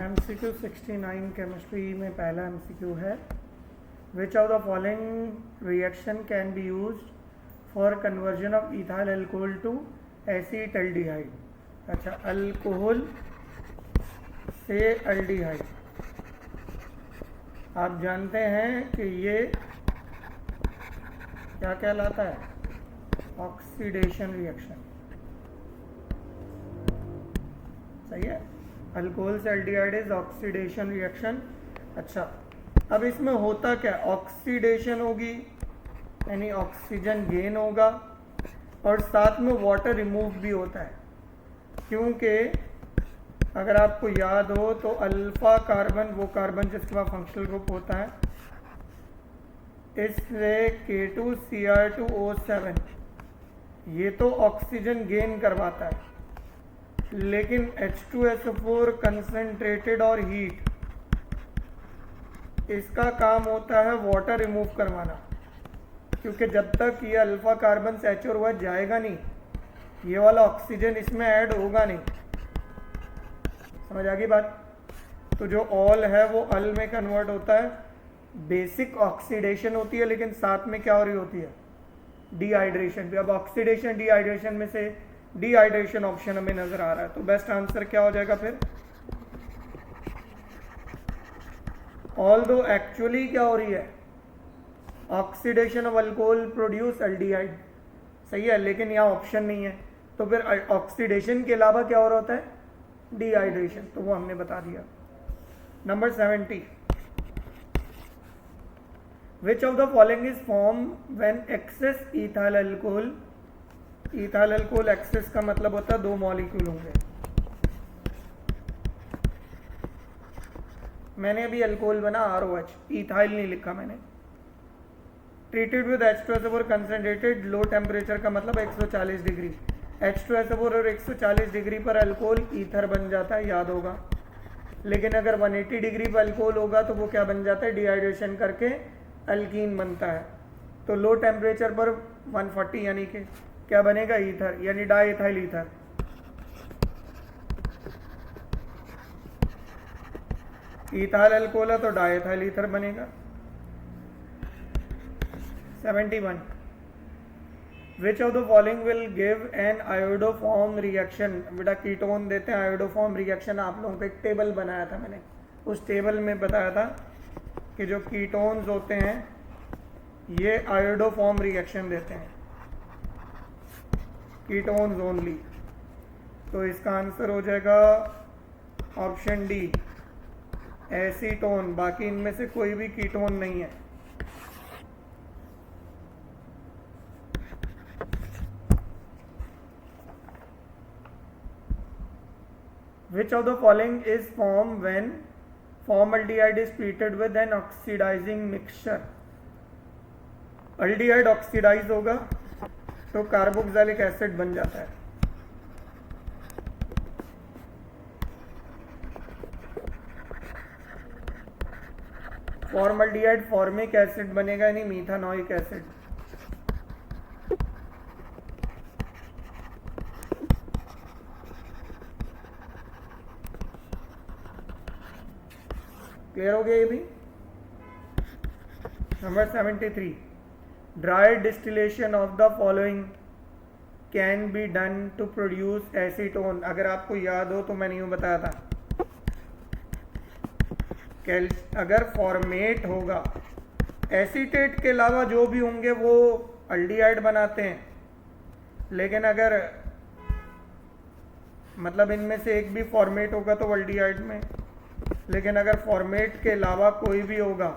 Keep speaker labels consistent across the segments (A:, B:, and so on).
A: MCQ 69 chemistry में पहला MCQ है, which of the following reaction can be used for conversion of ethyl alcohol to acetaldehyde. अच्छा, alcohol से aldehyde आप जानते हैं कि ये क्या कहलाता है? Oxidation reaction. सही है, अल्कोहल से अल्डिहाइड इज ऑक्सीडेशन रिएक्शन। अच्छा, अब इसमें होता क्या? ऑक्सीडेशन होगी यानी ऑक्सीजन गेन होगा और साथ में वाटर रिमूव भी होता है, क्योंकि अगर आपको याद हो तो अल्फा कार्बन वो कार्बन जिसके पास फंक्शनल ग्रुप होता है, इससे K2Cr2O7 ये तो ऑक्सीजन गेन करवाता है, लेकिन H2SO4 कंसंट्रेटेड और हीट, इसका काम होता है वाटर रिमूव करवाना, क्योंकि जब तक ये अल्फा कार्बन सैचुर हुआ जाएगा नहीं, ये वाला ऑक्सीजन इसमें ऐड होगा नहीं। समझ आ गई बात? तो जो ऑल है वो अल में कन्वर्ट होता है, बेसिक ऑक्सीडेशन होती है, लेकिन साथ में क्या हो रही होती है? डिहाइड्रेशन भी। अब ऑक्सीडेशन डिहाइड्रेशन में से डिहाइड्रेशन ऑप्शन हमें नजर आ रहा है, तो बेस्ट आंसर क्या हो जाएगा फिर? ऑल्दो एक्चुअली क्या हो रही है? Oxidation of alcohol produce aldehyde. सही है, लेकिन यहाँ ऑप्शन नहीं है, तो फिर ऑक्सीडेशन के अलावा क्या हो रहा होता है? डिहाइड्रेशन। तो वो हमने बता दिया। Number 70, which of the following is form when excess ethyl alcohol. Ethyl alcohol excess का मतलब होता है दो मॉलिक्यूल होंगे। मैंने अभी अल्कोहल बना ROH, इथाइल नहीं लिखा मैंने। Treated with H2SO4 concentrated low temperature का मतलब 140 डिग्री। H2SO4 और 140 डिग्री पर अल्कोहल ईथर बन जाता है, याद होगा। लेकिन अगर 180 डिग्री पर अल्कोहल होगा तो वो क्या बन जाता है? डिहाइड्रेशन करके अल्कीन बनता है। तो लो टेम्परेचर पर 140 यानी कि क्या बनेगा? ईथर, यानी डाइथाइल ईथर। इथाइल अल्कोहल है तो डाइथाइल ईथर बनेगा। 71, विच of the following will give an iodoform reaction. बेटा कीटोन देते हैं आयोडोफॉर्म रिएक्शन। आप लोगों को एक टेबल बनाया था मैंने, उस टेबल में बताया था कि जो कीटोन्स होते हैं ये आयोडोफॉर्म रिएक्शन देते हैं, कीटोन्स ओनली। तो इसका आंसर हो जाएगा ऑप्शन डी, एसीटोन। बाकी इनमें से कोई भी कीटोन नहीं है। Which of the following is formed when formaldehyde is treated with an oxidizing mixture? Aldehyde oxidise होगा तो कार्बोक्सिलिक एसिड बन जाता है। फॉर्मल्डिहाइड फॉर्मिक एसिड बनेगा यानी मीथानोइक एसिड। क्लियर हो गया ये भी? Number 73, dry distillation of the following can be done to produce acetone. अगर आपको याद हो तो मैंने यूं बताया था, अगर फॉर्मेट होगा, एसीटेट के अलावा जो भी होंगे वो अल्डिहाइड बनाते हैं, लेकिन अगर मतलब इनमें से एक भी फॉर्मेट होगा तो अल्डिहाइड में, लेकिन अगर फॉर्मेट के अलावा कोई भी होगा,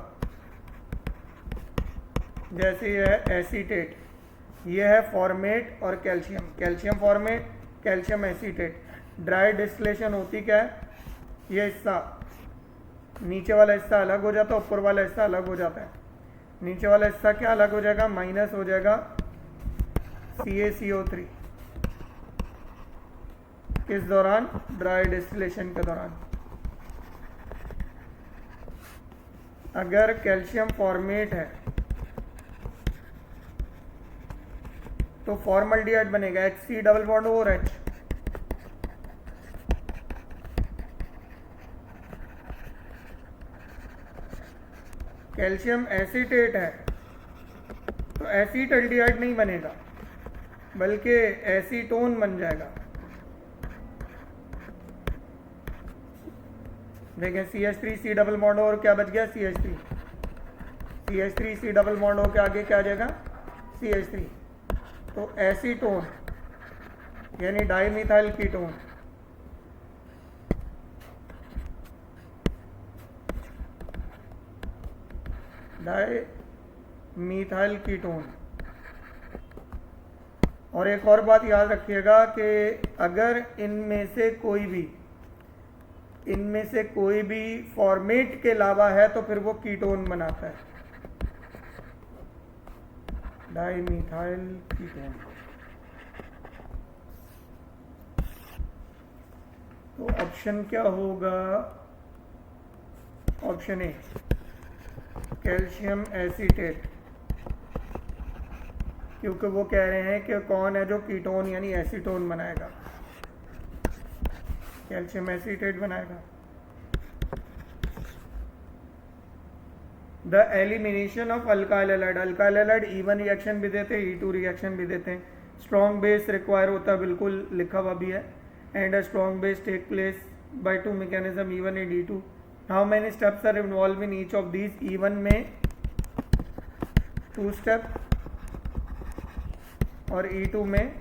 A: जैसे ये है एसीटेट, ये है फॉर्मेट और calcium, calcium formate, calcium acetate. Dry distillation होती क्या है? ये हिस्सा, नीचे वाला हिस्सा अलग हो जाता है, ऊपर वाला हिस्सा अलग हो जाता है। नीचे वाला हिस्सा क्या अलग हो जाएगा? माइनस हो जाएगा CaCO3। किस दौरान? ड्राई डिस्टिलेशन के दौरान। अगर कैल्शियम फॉर्मेट है तो फॉर्मल्डिहाइड बनेगा, HC डबल बॉन्ड और H। कैल्शियम एसीटेट है तो एसीटल्डिहाइड नहीं बनेगा बल्कि एसीटोन बन जाएगा। देखें CH3 C डबल बॉन्ड और क्या बच गया CH3 C डबल बॉन्ड हो के आगे क्या आ जाएगा CH3, तो एसीटोन यानी डाईमिथाइल कीटोन। Dimethyl ketone. और एक और बात याद रखिएगा कि अगर इनमें से कोई भी फॉर्मेट के अलावा है तो फिर वो कीटोन बनाता है, डाईमिथाइल कीटोन। तो ऑप्शन क्या होगा? ऑप्शन ए कैल्शियम एसीटेट, क्योंकि वो कह रहे हैं कि कौन है जो कीटोन यानी एसीटोन बनाएगा, कैल्शियम एसीटेट बनाएगा। The elimination of alkyl halide, alkyl halide E1 reaction भी देते हैं E2 रिएक्शन भी देते हैं। स्ट्रॉन्ग बेस रिक्वायर होता है, बिल्कुल लिखा हुआ भी है। And a strong base take place by two mechanism E1 and E2। How many steps are involve in each of these? E1 में 2 स्टेप और E2 में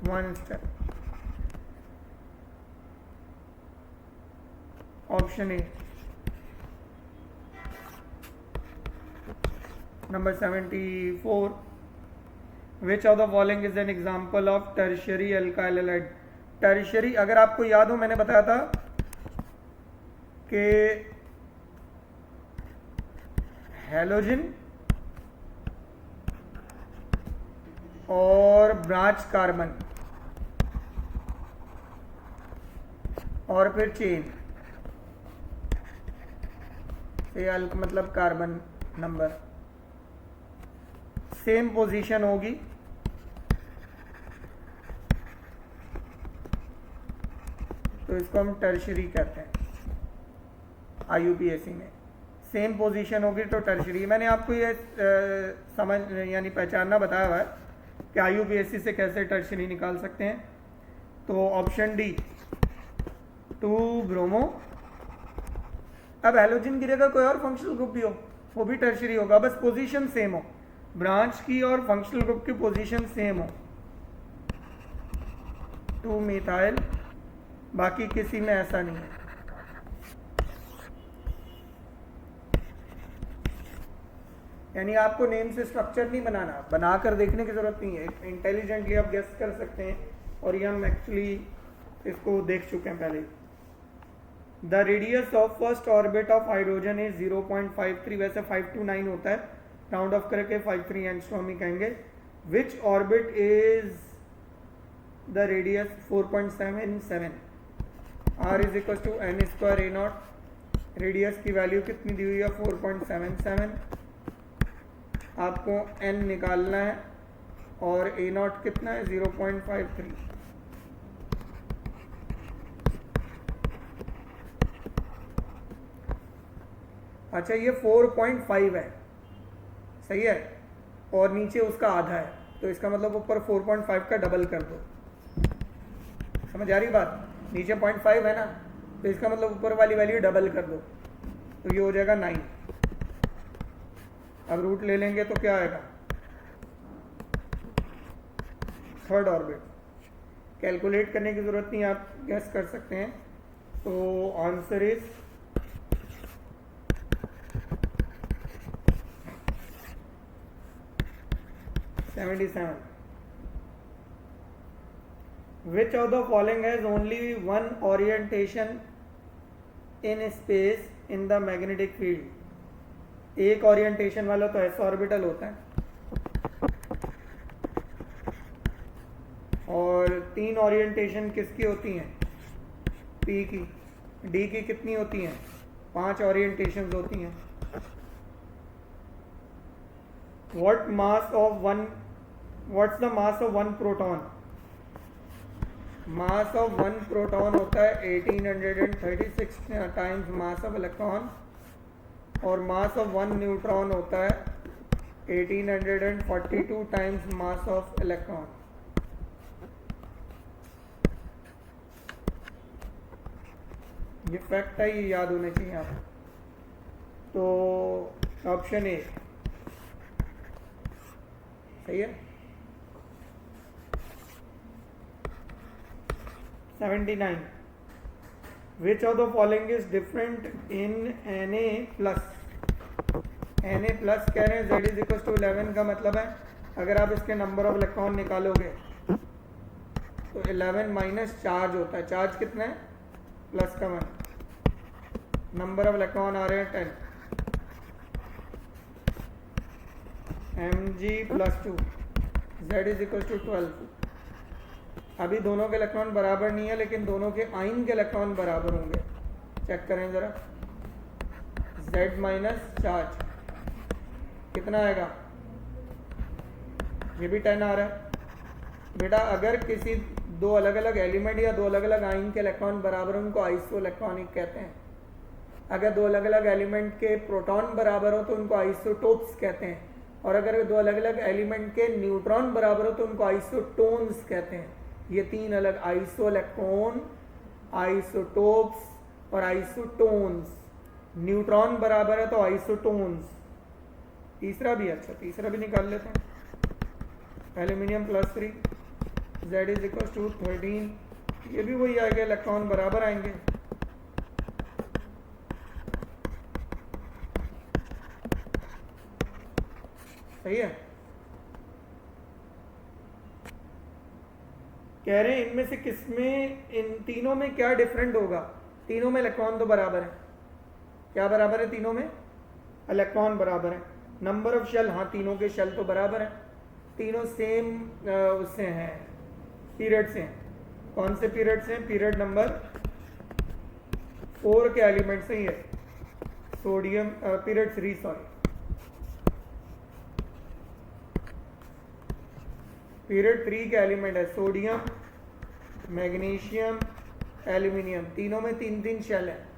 A: 1 step. Option A. Number 74, which of the following is an example of tertiary alkyl halide? Tertiary, अगर आपको याद हो मैंने बताया था कि हैलोजन और ब्रांच कार्बन और फिर चेन से मतलब कार्बन नंबर सेम पोजीशन होगी, तो इसको हम टर्शियरी कहते हैं। IUPAC में सेम पोजीशन होगी तो टर्शियरी। मैंने आपको ये समझ यानी पहचानना बताया हुआ है कि IUPAC से कैसे टर्शियरी निकाल सकते हैं। तो ऑप्शन डी 2 ब्रोमो। अब हैलोजन की जगह कोई और फंक्शनल ग्रुप भी हो वो भी टर्शियरी होगा, बस पोजीशन सेम हो, ब्रांच की और फंक्शनल ग्रुप की पोजीशन सेम हो। 2 मिथाइल, बाकी किसी में ऐसा नहीं है। यानी आपको नेम से स्ट्रक्चर नहीं बनाना, बनाकर देखने की जरूरत नहीं है, इंटेलिजेंटली आप गेस कर सकते हैं। और ये हम एक्चुअली इसको देख चुके हैं पहले। The radius of first orbit of hydrogen is 0.53, वैसे 5 to 9 होता है, राउंड ऑफ करके 53 एंगस्ट्रॉम ही कहेंगे। Which orbit is the radius? 4.77। R is equal to n square A naught. Radius की वैल्यू कितनी दी हुई है? 4.77। आपको n निकालना है और ए नॉट कितना है? 0.53। अच्छा, ये 4.5 है, सही है, और नीचे उसका आधा है, तो इसका मतलब ऊपर 4.5 का डबल कर दो। समझ आ रही बात? नीचे 0.5 है ना, तो इसका मतलब ऊपर वाली वैल्यू डबल कर दो, तो ये हो जाएगा 9। अब रूट ले लेंगे तो क्या आएगा? Third orbit. कैलकुलेट करने की जरूरत नहीं, आप गेस कर सकते हैं। तो answer is 77। Which of the following has only one orientation in space in the magnetic field? एक ओरिएंटेशन वाला तो s ऑर्बिटल होता है और 3 ओरिएंटेशन किसकी होती हैं? p की। d की कितनी होती हैं? 5 ओरिएंटेशंस होती हैं। What's the mass of one proton? Mass of 1 proton होता है 1836 टाइम्स मास ऑफ इलेक्ट्रॉन। और मास ऑफ वन न्यूट्रॉन होता है 1842 टाइम्स मास ऑफ इलेक्ट्रॉन। ये फैक्ट है, ये याद होने चाहिए आपको। तो ऑप्शन ए सही है। 79 विच of the following is different in Na plus. Na plus कह रहे हैं Z इज इक्वल टू 11 का मतलब है अगर आप इसके नंबर ऑफ इलेक्ट्रॉन निकालोगे तो 11 माइनस चार्ज होता है। चार्ज कितना है? प्लस का 1, नंबर ऑफ इलेक्ट्रॉन आ रहे हैं 10, Mg plus 2, Z is equal to 12। अभी दोनों के इलेक्ट्रॉन बराबर नहीं है लेकिन दोनों के आइन के इलेक्ट्रॉन बराबर होंगे। चेक करें जरा, Z माइनस चार्ज कितना आएगा? ये भी 10 आ रहा है। बेटा अगर किसी दो अलग अलग एलिमेंट या दो अलग अलग आइन के इलेक्ट्रॉन बराबर हो उनको आइसो इलेक्ट्रॉनिक कहते हैं। अगर दो अलग अलग एलिमेंट के प्रोटॉन बराबर हो तो उनको आइसोटोप्स कहते हैं। और अगर दो अलग अलग एलिमेंट के न्यूट्रॉन बराबर हो तो उनको आइसोटोन्स कहते हैं। ये तीन अलग, आइसो इलेक्ट्रॉन, आइसोटोप्स और आइसोटोन्स। न्यूट्रॉन बराबर है तो आइसोटोन्स। तीसरा भी, अच्छा तीसरा भी निकाल लेते हैं। Aluminium plus 3, Z is equal to 13। ये भी वही आएगा, इलेक्ट्रॉन बराबर आएंगे। सही है। कह रहे हैं इनमें से किसमें, इन तीनों में क्या डिफरेंट होगा? तीनों में इलेक्ट्रॉन तो बराबर है। क्या बराबर है? तीनों में इलेक्ट्रॉन बराबर है। नंबर ऑफ शेल, हाँ तीनों के शेल तो बराबर है। तीनों सेम उससे हैं, पीरियड से हैं। कौन से पीरियड से हैं? पीरियड नंबर 4 के एलिमेंट से ही है। सोडियम पीरियड 3 सॉरी, पीरियड 3 के एलिमेंट है सोडियम, मैग्नीशियम, एल्यूमिनियम। तीनों में 3-3 शेल है।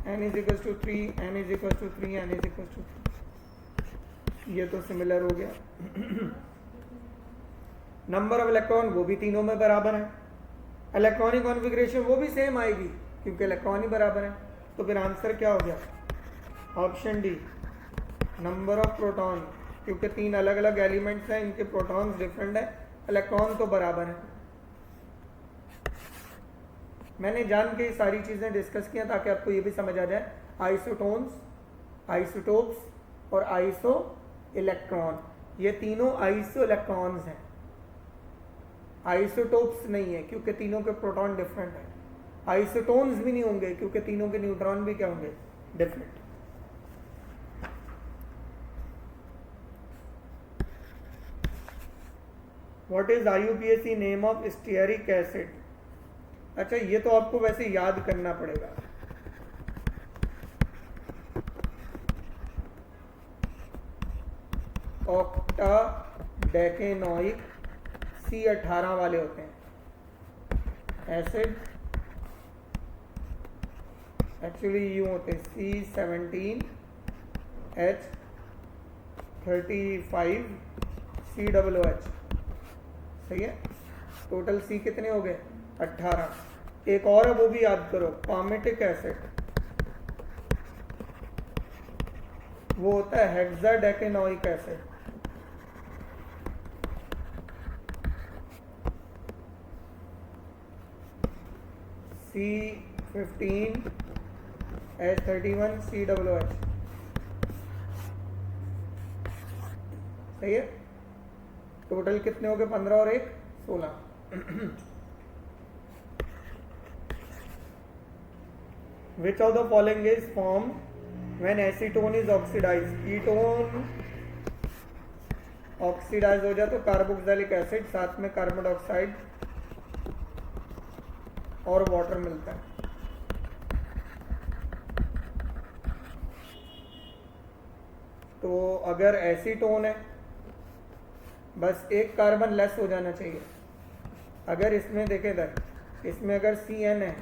A: N is equal to 3, N is equal to 3, N is equal to 3। ये तो सिमिलर हो गया। नंबर ऑफ इलेक्ट्रॉन वो भी तीनों में बराबर है। इलेक्ट्रॉनिक कॉन्फ़िगरेशन वो भी सेम आएगी क्योंकि इलेक्ट्रॉन ही बराबर है। तो फिर आंसर क्या हो गया? Option D, number of proton. क्योंकि तीन अलग अलग एलिमेंट्स हैं, इनके प्रोटॉन्स डिफरेंट है, इलेक्ट्रॉन तो बराबर है। मैंने जान के सारी चीज़ें डिस्कस किया ताकि आपको ये भी समझ आ जाए। आइसोटोन्स, आइसोटोप्स और आइसो इलेक्ट्रॉन, ये तीनों आइसो इलेक्ट्रॉन्स हैं, आइसोटोप्स नहीं है क्योंकि तीनों के प्रोटॉन डिफरेंट है। आइसोटोन्स भी नहीं होंगे क्योंकि तीनों के न्यूट्रॉन भी क्या होंगे? Different. What is IUPAC name of stearic acid? अच्छा ये तो आपको वैसे याद करना पड़ेगा। ऑक्टाडेकेनोइक, C18 वाले होते हैं एसिड। एक्चुअली यूं होते हैं C17H35 COOH। सही है। टोटल C कितने हो गए? 18। एक और है वो भी याद करो, पामेटिक एसिड। वो होता है हेक्साडेकेनोइक एसिड। C15H31 COOH। सही है। टोटल कितने हो गए? 15 और 1 16। Which of the following is formed when acetone is oxidized? Ketone oxidise हो जाए तो कार्बोक्सिलिक एसिड, साथ में कार्बन डाइऑक्साइड और वाटर मिलता है। तो अगर एसीटोन है बस एक कार्बन लेस हो जाना चाहिए। अगर इसमें देखें इधर, इसमें अगर CN है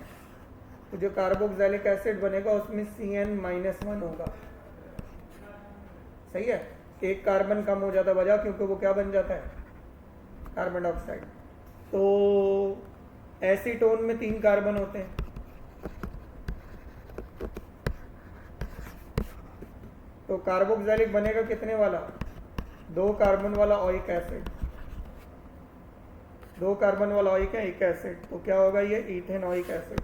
A: तो जो कार्बोक्सिलिक एसिड बनेगा उसमें CN-1 होगा। सही है, एक कार्बन कम हो जाता वजह क्योंकि वो क्या बन जाता है, कार्बन डाइऑक्साइड। तो एसीटोन में 3 कार्बन होते हैं, तो कार्बोक्सिलिक बनेगा कितने वाला, 2 कार्बन वाला ओइक एसिड, 2 कार्बन वाला ओइक है, एक एसिड, तो क्या होगा ये इथेनोइक एसिड।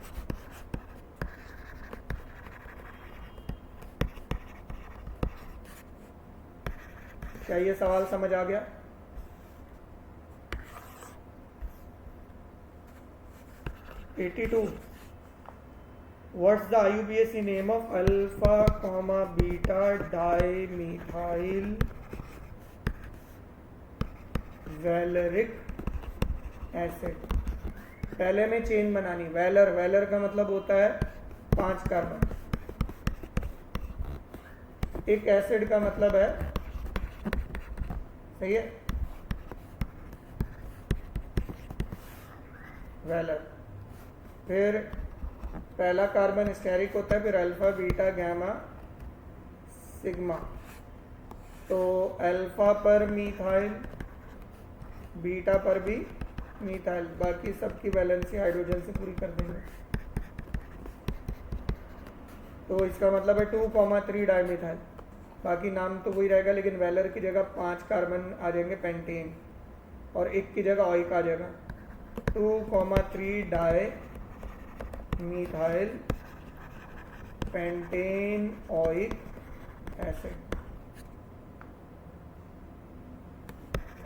A: क्या ये सवाल समझ आ गया? What's the IUPAC name of alpha, beta dimethyl valeric acid? पहले में चेन बनानी, वैलर, वैलर का मतलब होता है 5 कार्बन, एक एसिड का मतलब है, सही है, वैलर। फिर पहला कार्बन स्टेरिक होता है, फिर अल्फा बीटा गामा सिग्मा, तो अल्फा पर मीथाइल, बीटा पर भी मीथाइल, बाकी सबकी वैलेंसी हाइड्रोजन से पूरी कर देंगे। तो इसका मतलब है 2,3 डाइमिथाइल, बाकी नाम तो वही रहेगा लेकिन वैलर की जगह 5 कार्बन आ जाएंगे पेंटेन, और एक की जगह ऑइक आ जाएगा, 2,3 di methyl pentane ऑइक acid.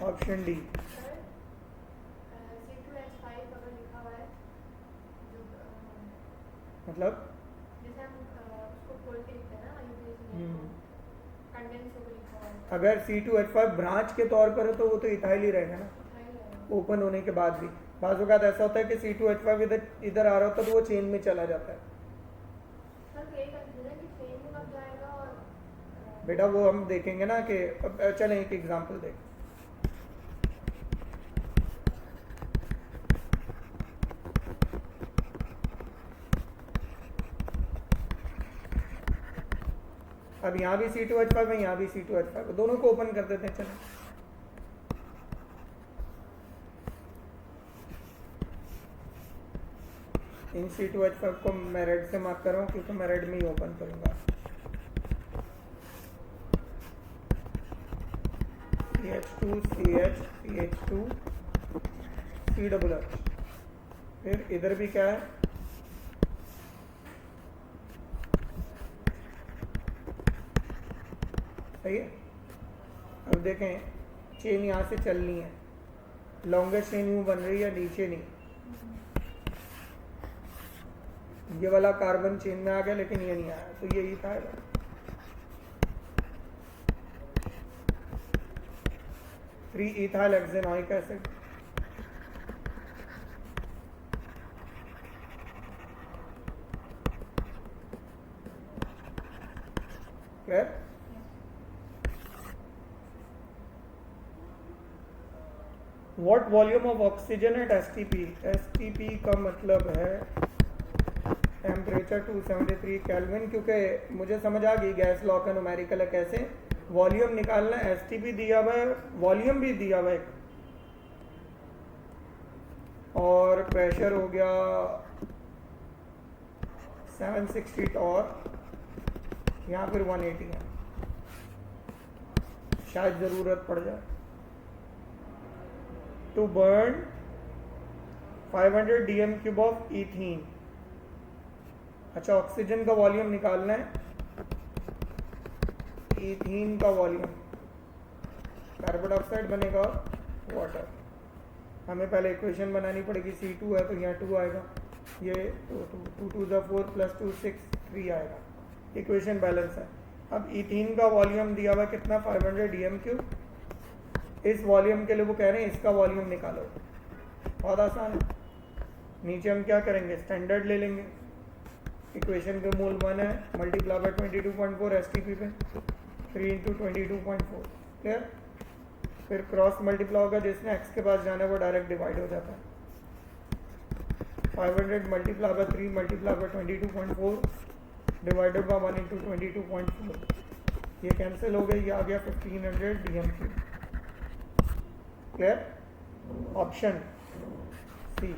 A: Option D. मतलब
B: जैसे हम उसको खोल के लिखते हैं ना कंडेंस होकर लिखा हुआ है,
A: अगर C2H5 ब्रांच के तौर पर है तो वो तो इथाइल ही रहेगा ना, ओपन होने के बाद भी। बाज़ औक़ात ऐसा होता है कि C2H5 इधर आ रहा होता है तो वो चेन में चला जाता है। बेटा वो हम देखेंगे ना कि चलें एक एग्जांपल देख। अब यहाँ भी C2H5 है, यहाँ भी C2H5 है, दोनों को ओपन कर देते हैं। चलें इन C2H5 को मैं रेड से मार्क कर रहा हूँ क्योंकि मैं रेड में ही ओपन करूँगा। CH2 CH CH2 CH, फिर इधर भी क्या है, सही है। अब देखें चेन यहाँ से चलनी है, लॉन्गेस्ट चेन यूँ बन रही है, नीचे नहीं, ये वाला कार्बन चेन में आ गया लेकिन ये नहीं आया, तो यही था। 3 ethyl hexanoic acid, clear? What volume of oxygen at STP? STP का मतलब है टेम्परेचर 273 केल्विन, क्योंकि मुझे समझ आ गई गैस लॉ का न्यूमेरिकल है कैसे वॉल्यूम निकालना है। STP दिया हुआ है, वॉल्यूम भी दिया हुआ है, और प्रेशर हो गया 760 और यहाँ फिर 180 है, शायद ज़रूरत पड़ जाए। To burn 500 dm³ of ethene. अच्छा, ऑक्सीजन का वॉल्यूम निकालना है, ईथीन का वॉल्यूम, कार्बन डाइऑक्साइड बनेगा वाटर। हमें पहले इक्वेशन बनानी पड़ेगी, C2 है तो यहाँ 2 आएगा, ये 2 2 + 4 + 2 6 3 आएगा, इक्वेशन बैलेंस है। अब ईथीन का वॉल्यूम दिया हुआ कितना, 500 dm³। इस वॉल्यूम के लिए वो कह रहे हैं इसका वॉल्यूम निकालो, बहुत आसान है। नीचे हम क्या करेंगे, स्टैंडर्ड ले लेंगे, इक्वेशन के मूल 1 है, मल्टीप्लाई बाय 22.4 STP पे 3 × 22.4, क्लियर। फिर क्रॉस मल्टीप्लाई होगा, जिसने x के पास जाना है वो डायरेक्ट डिवाइड हो जाता है। 500 multiply by 3 multiply by 22.4 divided by 1 into 22.4, ये कैंसिल हो गई, ये आ गया 1500 dm3। क्लियर? Option C.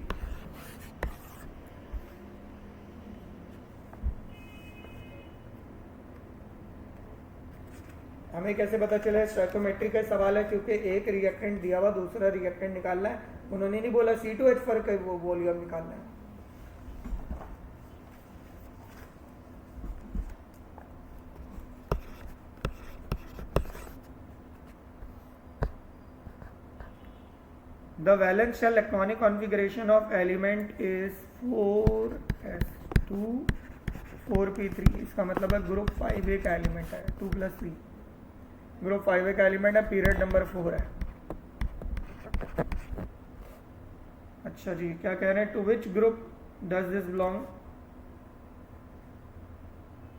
A: हमें कैसे पता चला? स्टोइकोमेट्री का सवाल है, क्योंकि एक रिएक्टेंट दिया हुआ, दूसरा रिएक्टेंट निकालना है। उन्होंने नहीं बोला C2H फर्क है, वो वॉल्यूम निकालना है। The valence shell electronic configuration of element is 4s2 4p3। इसका मतलब है ग्रुप 5A का एलिमेंट है, 2+3 ग्रुप 5A का एलिमेंट है, पीरियड नंबर 4 है। अच्छा जी, क्या कह रहे हैं? To which group does this belong?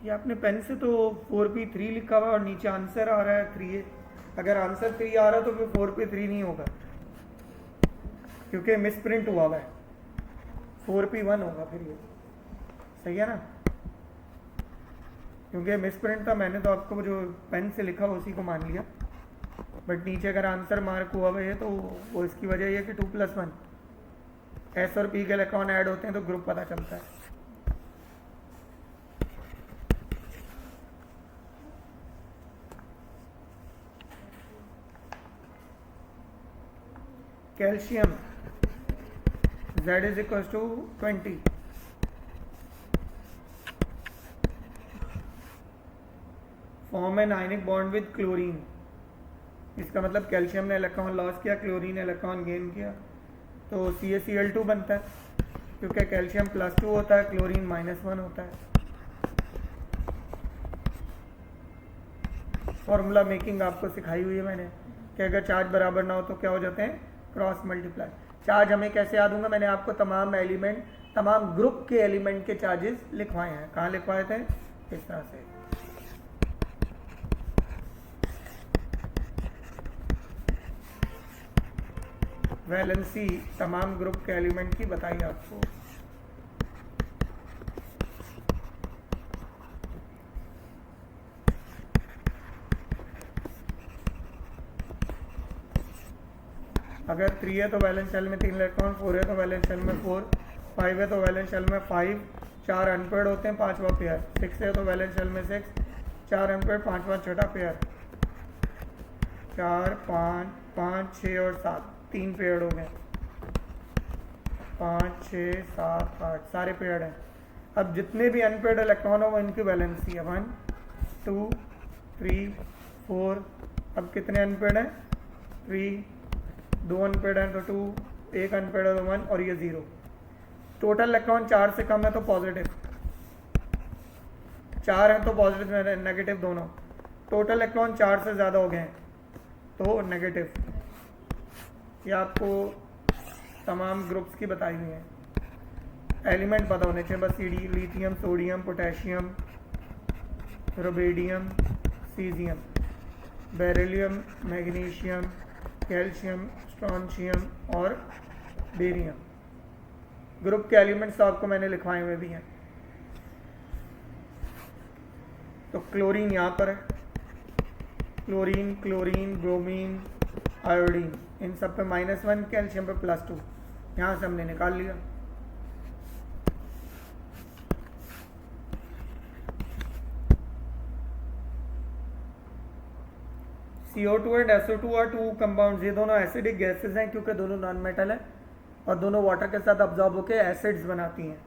A: ये आपने पेन से तो 4p3 लिखा हुआ और नीचे आंसर आ रहा है 3A। अगर आंसर 3 आ रहा है तो फिर 4p3 नहीं होगा, क्योंकि मिसप्रिंट हुआ हुआ है, 4p1 होगा फिर ये। सही है ना? क्योंकि मिसप्रिंट था, मैंने तो आपको जो पेन से लिखा उसी को मान लिया, बट नीचे अगर आंसर मार्क हुआ हुआ है तो वो इसकी वजह ये कि 2+1 एस और पी के इलेक्ट्रॉन ऐड होते हैं तो ग्रुप पता चलता है। Calcium Z is equals to 20। Form an ionic bond with chlorine. इसका मतलब कैल्शियम ने इलेक्ट्रॉन लॉस किया, क्लोरीन ने इलेक्ट्रॉन गेन किया, तो CaCl2 बनता है, क्योंकि कैल्शियम +2 होता है, क्लोरीन -1 होता है। फॉर्मूला मेकिंग आपको सिखाई हुई है मैंने कि अगर चार्ज बराबर ना हो तो क्या हो जाते हैं? Cross multiply. चार्ज हमें कैसे याद होंगे? मैंने आपको तमाम एलिमेंट, तमाम ग्रुप के एलिमेंट के चार्जेस लिखवाए हैं। कहाँ लिखवाए थे? इस तरह से। वैलेंसी तमाम ग्रुप के एलिमेंट की बताइए आपको। अगर 3 है तो वैलेंस शेल में 3 इलेक्ट्रॉन, 4 है तो वैलेंस शेल में 4, 5 है तो वैलेंस शेल में 5, 4 अनपेड होते हैं, 5वां पेयर, 6 है तो वैलेंस शेल में 6, 4 अनपेड, 5वां छठा पेयर, 4 5 5 6 और 7, 3 पेयर हो गए, 5 6 7 8 सारे पेयर हैं। अब जितने भी अनपेड इलेक्ट्रॉन हो वो इनकी वैलेंसी है 1 2 3 4। अब कितने अनपेड हैं? 3, 2 अनपेड हैं तो 2, 1 अनपेड है तो 1 और ये 0। टोटल इलेक्ट्रॉन 4 से कम है तो पॉजिटिव, 4 है तो पॉजिटिव नेगेटिव दोनों। टोटल इलेक्ट्रॉन 4 से ज़्यादा हो गए हैं तो नेगेटिव। ये आपको तमाम ग्रुप्स की बताई हुई हैं। एलिमेंट पता होने चाहिए बस, lithium, sodium, potassium, rubidium, caesium, beryllium, magnesium, calcium, strontium और बेरियम। ग्रुप के एलिमेंट्स तो आपको मैंने लिखवाए हुए भी हैं। तो क्लोरीन यहाँ पर है, क्लोरीन, क्लोरीन, ब्रोमीन, आयोडीन, इन सब पे -1, कैल्शियम पे +2, यहाँ से हमने निकाल लिया। CO2 and SO2 are 2 compounds. ये दोनों एसिडिक गैसेज हैं क्योंकि दोनों नॉन मेटल है और दोनों वाटर के साथ अब्जॉर्ब होकर एसिड्स बनाती हैं।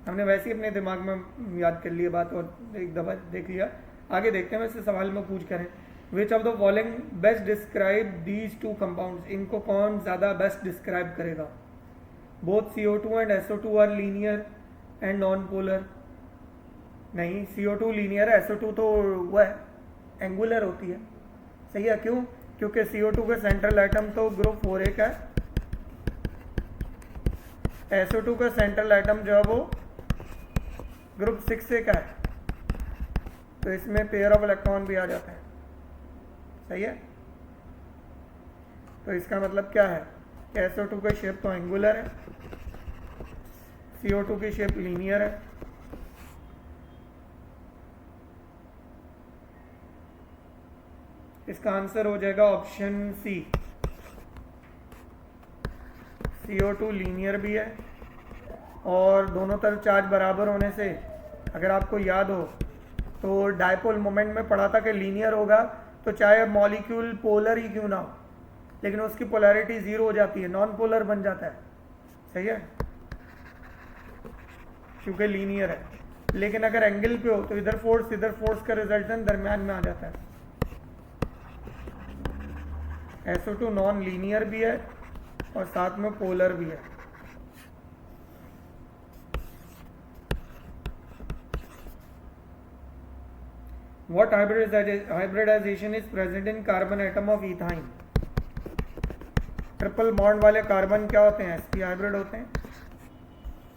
A: हमने वैसे ही अपने दिमाग में याद कर लिया बात और एक दफ़ा देख लिया। आगे देखते हैं, वैसे सवाल में पूछ करें which of the following best describe these 2 compounds. इनको कौन ज़्यादा बेस्ट डिस्क्राइब करेगा? Both CO2 and SO2 are linear and non polar. नहीं, CO2 लीनियर है, SO2 तो वह है एंगुलर होती है। सही है, क्यों? क्योंकि CO2 का सेंट्रल एटम तो ग्रुप 4A का है, SO2 का सेंट्रल एटम जो है वो ग्रुप 6A का है, तो इसमें पेयर ऑफ इलेक्ट्रॉन भी आ जाते हैं। सही है, तो इसका मतलब क्या है कि SO2 का शेप तो एंगुलर है, CO2 की शेप लीनियर है। इसका आंसर हो जाएगा ऑप्शन सी, CO2 लीनियर भी है और दोनों तरफ चार्ज बराबर होने से, अगर आपको याद हो तो डायपोल मोमेंट में पढ़ा था कि लीनियर होगा तो चाहे मॉलिक्यूल पोलर ही क्यों ना हो, लेकिन उसकी पोलैरिटी जीरो हो जाती है, नॉन पोलर बन जाता है। सही है, क्योंकि लीनियर है। लेकिन अगर एंगल पे हो तो इधर फोर्स का रिजल्टेंट दरम्यान में आ जाता है। SO2 नॉन लीनियर भी है और साथ में पोलर भी है। What hybridization is present in carbon atom of ethyne? Triple bond वाले कार्बन क्या होते हैं? sp हाइब्रिड होते हैं।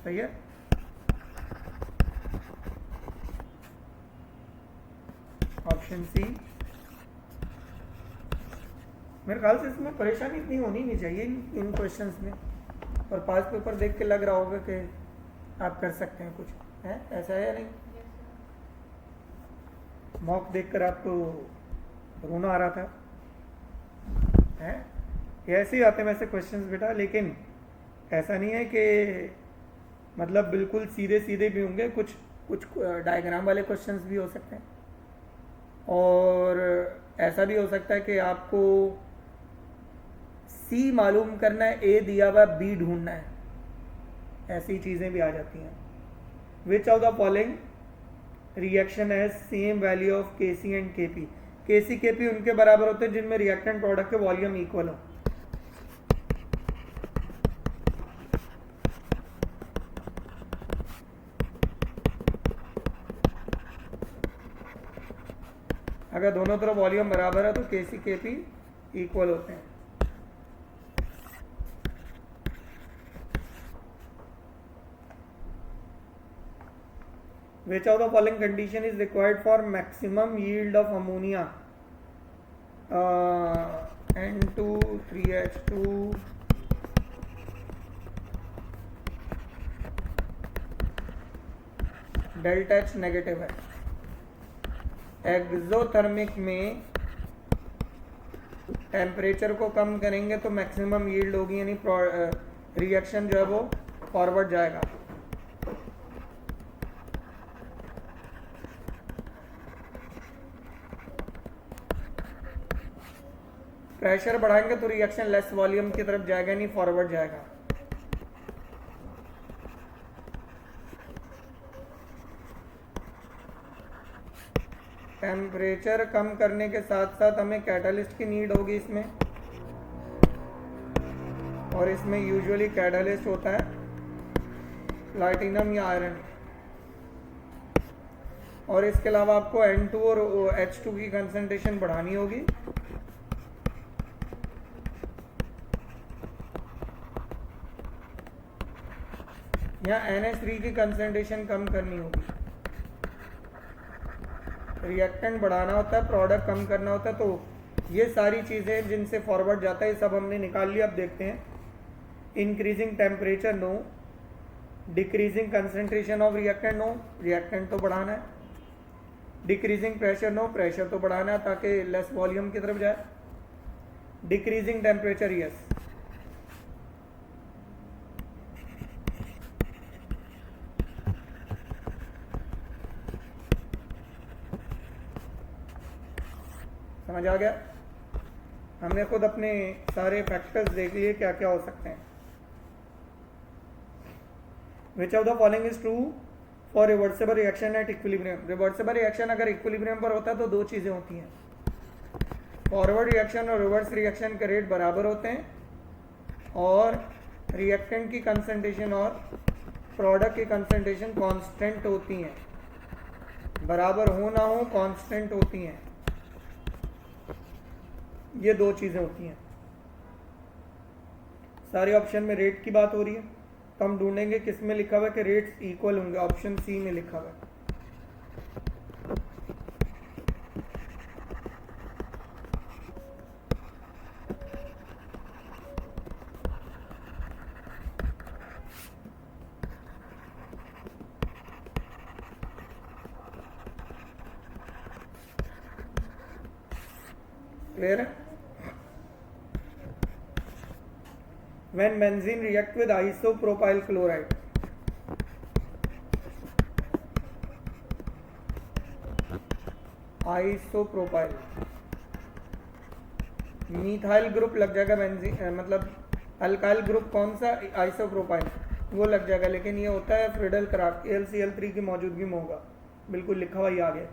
A: सही है, ऑप्शन सी। मेरे ख्याल से इसमें परेशानी इतनी होनी नहीं चाहिए इन क्वेश्चंस में, और पास पेपर देख के लग रहा होगा कि आप कर सकते हैं कुछ, है ऐसा है या नहीं? मॉक देखकर आपको रोना आ रहा था, है ये ऐसे ही आते हैं वैसे क्वेश्चंस बेटा, लेकिन ऐसा नहीं है कि मतलब बिल्कुल सीधे सीधे भी होंगे, कुछ डायग्राम वाले क्वेश्चंस भी हो सकते हैं, और ऐसा भी हो सकता है कि आपको सी मालूम करना है, ए दिया हुआ बी ढूंढना है, ऐसी चीज़ें भी आ जाती हैं। विच of the following reaction has same value of Kc and Kp? Kc Kp उनके बराबर होते हैं जिनमें रिएक्टेंट प्रोडक्ट के वॉल्यूम इक्वल हो। अगर दोनों तरफ वॉल्यूम बराबर है तो Kc Kp इक्वल होते हैं। Which of the following condition is required for maximum yield of ammonia? N2 3H2 delta H negative है। एक्सोथर्मिक में टेम्परेचर को कम करेंगे तो मैक्सिमम यील्ड होगी, यानी रिएक्शन जो है वो फॉरवर्ड जाएगा। प्रेशर बढ़ाएंगे तो रिएक्शन लेस वॉल्यूम की तरफ जाएगा, नहीं फॉरवर्ड जाएगा। टेम्परेचर कम करने के साथ साथ हमें कैटालिस्ट की नीड होगी इसमें, और इसमें यूजुअली कैटालिस्ट होता है प्लैटिनम या आयरन, और इसके अलावा आपको N2 और H2 की कंसंट्रेशन बढ़ानी होगी। यहाँ NH3 की कंसंट्रेशन कम करनी होगी। रिएक्टेंट बढ़ाना होता है, प्रोडक्ट कम करना होता है, तो ये सारी चीज़ें जिनसे फॉरवर्ड जाता है ये सब हमने निकाल लिया। अब देखते हैं, increasing temperature no, decreasing concentration of reactant no, reactant तो बढ़ाना है, डिक्रीजिंग प्रेशर नो, प्रेशर तो बढ़ाना है ताकि लेस वॉल्यूम की तरफ जाए, डिक्रीजिंग टेम्परेचर यस। समझ आ गया? हमने खुद अपने सारे फैक्टर्स देख लिए क्या क्या हो सकते हैं। विच of the following is true for reversible reaction at equilibrium? Reversible reaction अगर इक्विलिब्रियम पर होता है तो दो चीज़ें होती हैं, फॉरवर्ड रिएक्शन और रिवर्स रिएक्शन के रेट बराबर होते हैं, और रिएक्टेंट की कंसंट्रेशन और प्रोडक्ट की कंसंट्रेशन कांस्टेंट होती हैं, बराबर हो ना हो कांस्टेंट होती हैं। ये दो चीज़ें होती हैं। सारे ऑप्शन में रेट की बात हो रही है, तो हम ढूंढेंगे किस में लिखा हुआ है कि रेट्स इक्वल होंगे। ऑप्शन सी में लिखा हुआ है। क्लियर है? When benzene react with isopropyl chloride, isopropyl methyl group लग जाएगा बेंजीन, मतलब अल्काइल ग्रुप कौन सा? आइसोप्रोपाइल, वो लग जाएगा। लेकिन ये होता है फ्रीडल क्राफ्ट, AlCl3 की मौजूदगी में होगा, बिल्कुल लिखा हुआ ही आगे।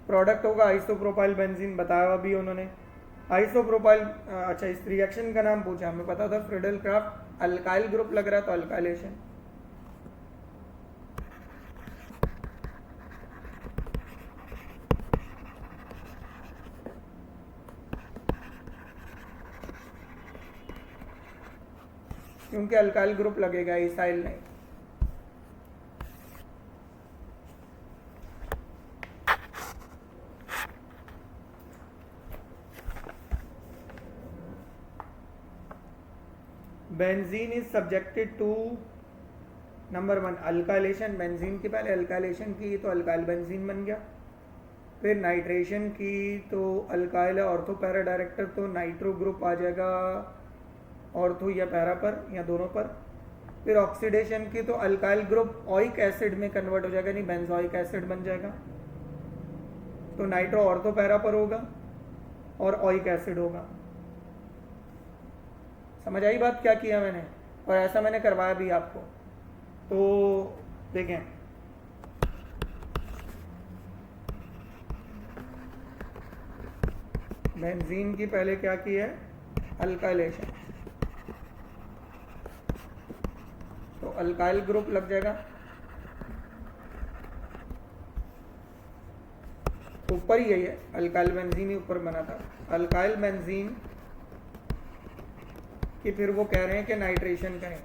A: प्रोडक्ट होगा आइसोप्रोपाइल बेंजीन, बताया हुआ भी उन्होंने। आइसोप्रोपाइल, अच्छा इस रिएक्शन का नाम पूछा, हमें पता था फ्रीडल क्राफ्ट, अल्काइल ग्रुप लग रहा है तो अल्काइलेशन। क्योंकि अल्काइल ग्रुप लगेगा, इसाइल नहीं। Benzene is subjected to number 1 alkylation, benzene की पहले अल्काइलेशन की तो अल्काइल बेंजीन बन गया। फिर नाइट्रेशन की तो अल्काइल है, ऑर्थो पैरा डायरेक्टर तो नाइट्रो ग्रुप आ जाएगा ऑर्थो या पैरा पर या दोनों पर। फिर ऑक्सीडेशन की तो अल्काइल ग्रुप ऑइक एसिड में कन्वर्ट हो जाएगा, नहीं बेंजोइक एसिड बन जाएगा, तो नाइट्रो ऑर्थो पैरा पर होगा और ऑइक एसिड होगा। समझ आई बात क्या किया मैंने? और ऐसा मैंने करवाया भी आपको। तो देखें, बेंजीन की पहले क्या की है? अल्काइलेशन, तो अल्काइल ग्रुप लग जाएगा। ऊपर ही है, अल्काइल बेंजीन ही ऊपर बना था। अल्काइल बेंजीन कि फिर वो कह रहे हैं कि नाइट्रेशन करें,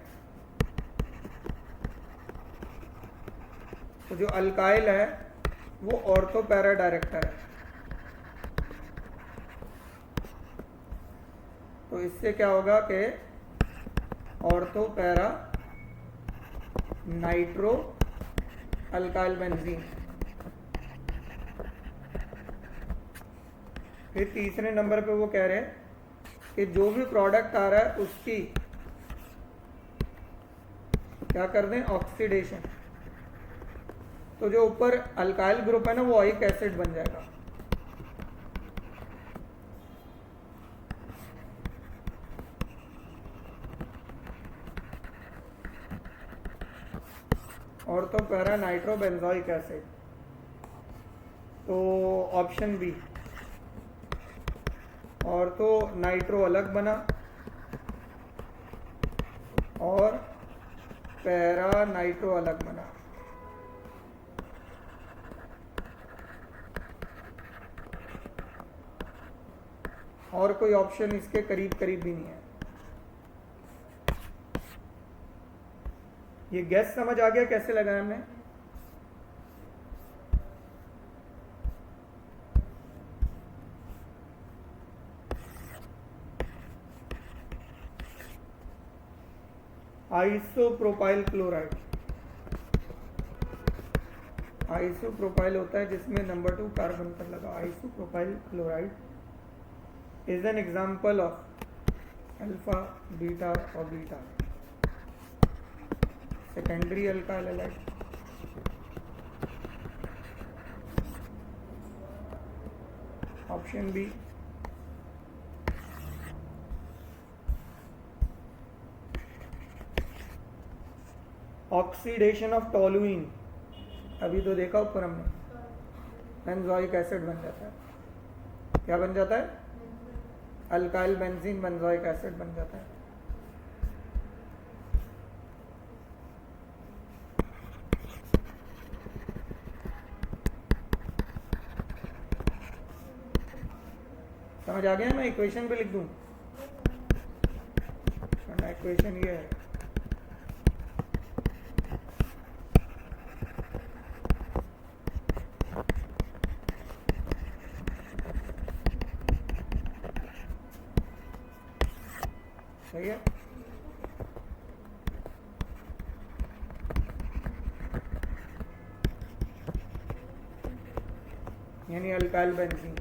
A: तो जो अल्काइल है वो ऑर्थो पैरा डायरेक्टर है, तो इससे क्या होगा कि ortho para nitro alkyl benzene. फिर तीसरे नंबर पे वो कह रहे हैं कि जो भी प्रोडक्ट आ रहा है उसकी क्या कर दें? ऑक्सीडेशन, तो जो ऊपर अल्काइल ग्रुप है ना वो ऑइक एसिड बन जाएगा। Ortho para nitro benzoic acid, तो ऑप्शन बी ऑर्थो नाइट्रो अलग बना और पैरा नाइट्रो अलग बना। और कोई ऑप्शन इसके करीब करीब भी नहीं है। ये गैस समझ आ गया कैसे लगाया हमने? आइसोप्रोपाइल क्लोराइड, आइसोप्रोपाइल होता है जिसमें नंबर 2 कार्बन पर लगा। Isopropyl chloride is an example of alpha beta और beta secondary alkyl halide. Option B. Oxidation of toluene, अभी तो देखा ऊपर हमने, बेंजोइक एसिड बन जाता है। क्या बन जाता है? अल्काइल बेंजीन बेंजोइक एसिड बन जाता है। समझ आ गया? मैं इक्वेशन पे लिख दूं? इक्वेशन ये है, सही है? यानी alkyl benzene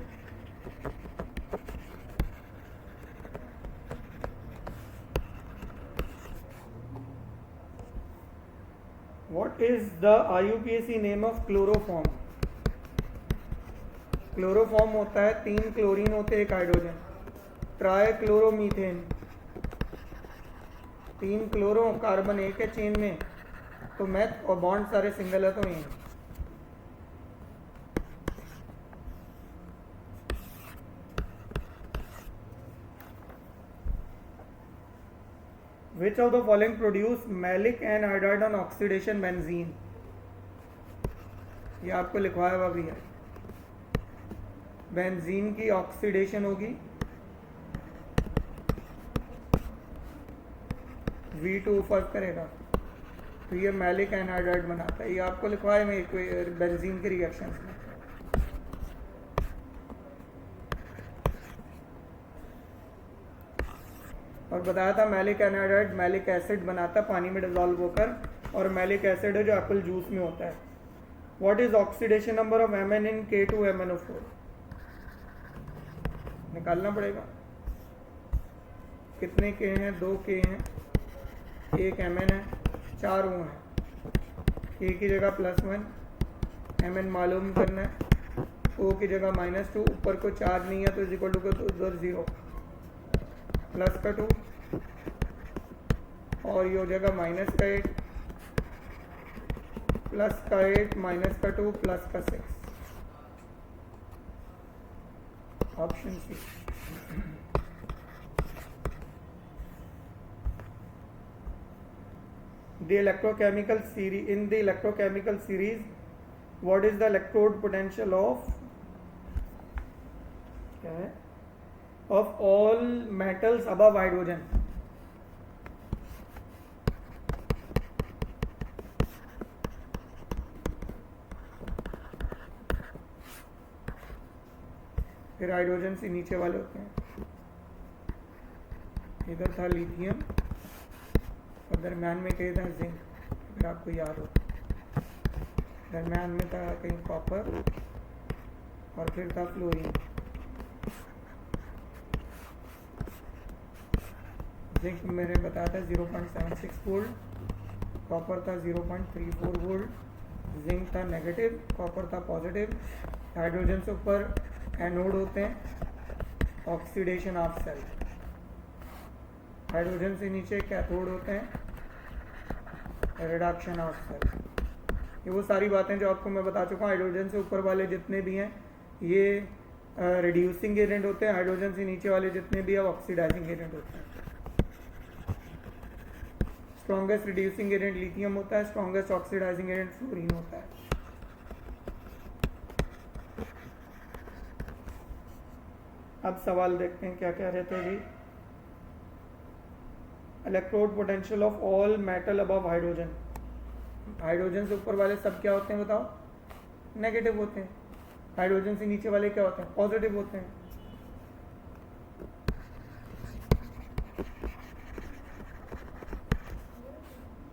A: What is the IUPAC name of chloroform? Chloroform होता है 3 क्लोरीन होते हैं 1 hydrogen, try chloromethane. 3 chloro, carbon 1 है चेन में, तो मैथ और बॉन्ड सारे सिंगल है तो ये। Which of the following produce malic anhydride on oxidation benzene? ये आपको लिखवाया हुआ भी है। बेंजीन की ऑक्सीडेशन होगी V2 फर्क करेगा तो ये मैलिक एनहाइड्राइड बनाता है। ये आपको लिखवाया में बेंजीन के रिएक्शन में। और बताया था मैलिक एनहाइड्राइड मैलिक एसिड बनाता है पानी में डिजोल्व होकर, और मैलिक एसिड है जो एप्पल जूस में होता है। What is oxidation number of Mn in K2MnO4? निकालना पड़ेगा। कितने के हैं? 2 के हैं, 1 Mn है, 4 O हैं। K की जगह +1, Mn मालूम करना है, O की जगह -2, ऊपर को चार्ज नहीं है तो इज इक्वल टू उधर 0, प्लस का 2 और ये हो जाएगा -8, प्लस का 8, -2, प्लस का 6। Option C. The electrochemical series, in the electrochemical series, what is the electrode potential of all metals above hydrogen? फिर हाइड्रोजन से नीचे वाले होते हैं। इधर था लिथियम और दरम्यान में कहीं था जिंक, अगर आपको याद हो। दरम्यान में था कहीं कॉपर और फिर था फ्लोरीन। जिंक मैंने बताया था 0.76 वोल्ट, कॉपर था 0.34 वोल्ट। जिंक था नेगेटिव, कॉपर था पॉजिटिव। हाइड्रोजन से ऊपर एनोड होते हैं, ऑक्सीडेशन ऑफ सेल। हाइड्रोजन से नीचे कैथोड होते हैं, रिडक्शन ऑफ सेल। ये वो सारी बातें जो आपको मैं बता चुका हूँ। हाइड्रोजन से ऊपर वाले जितने भी हैं ये रिड्यूसिंग एजेंट होते हैं, हाइड्रोजन से नीचे वाले जितने भी हैं ऑक्सीडाइजिंग एजेंट होते हैं। स्ट्रॉन्गेस्ट रिड्यूसिंग एजेंट लिथियम होता है, स्ट्रॉन्गेस्ट ऑक्सीडाइजिंग एजेंट फ्लोरीन होता है। अब सवाल देखते हैं क्या क्या रहते हैं जी। Electrode potential of all metal above hydrogen. Hydrogen से ऊपर वाले सब क्या होते हैं बताओ? नेगेटिव होते हैं। हाइड्रोजन से नीचे वाले क्या होते हैं? पॉजिटिव होते हैं।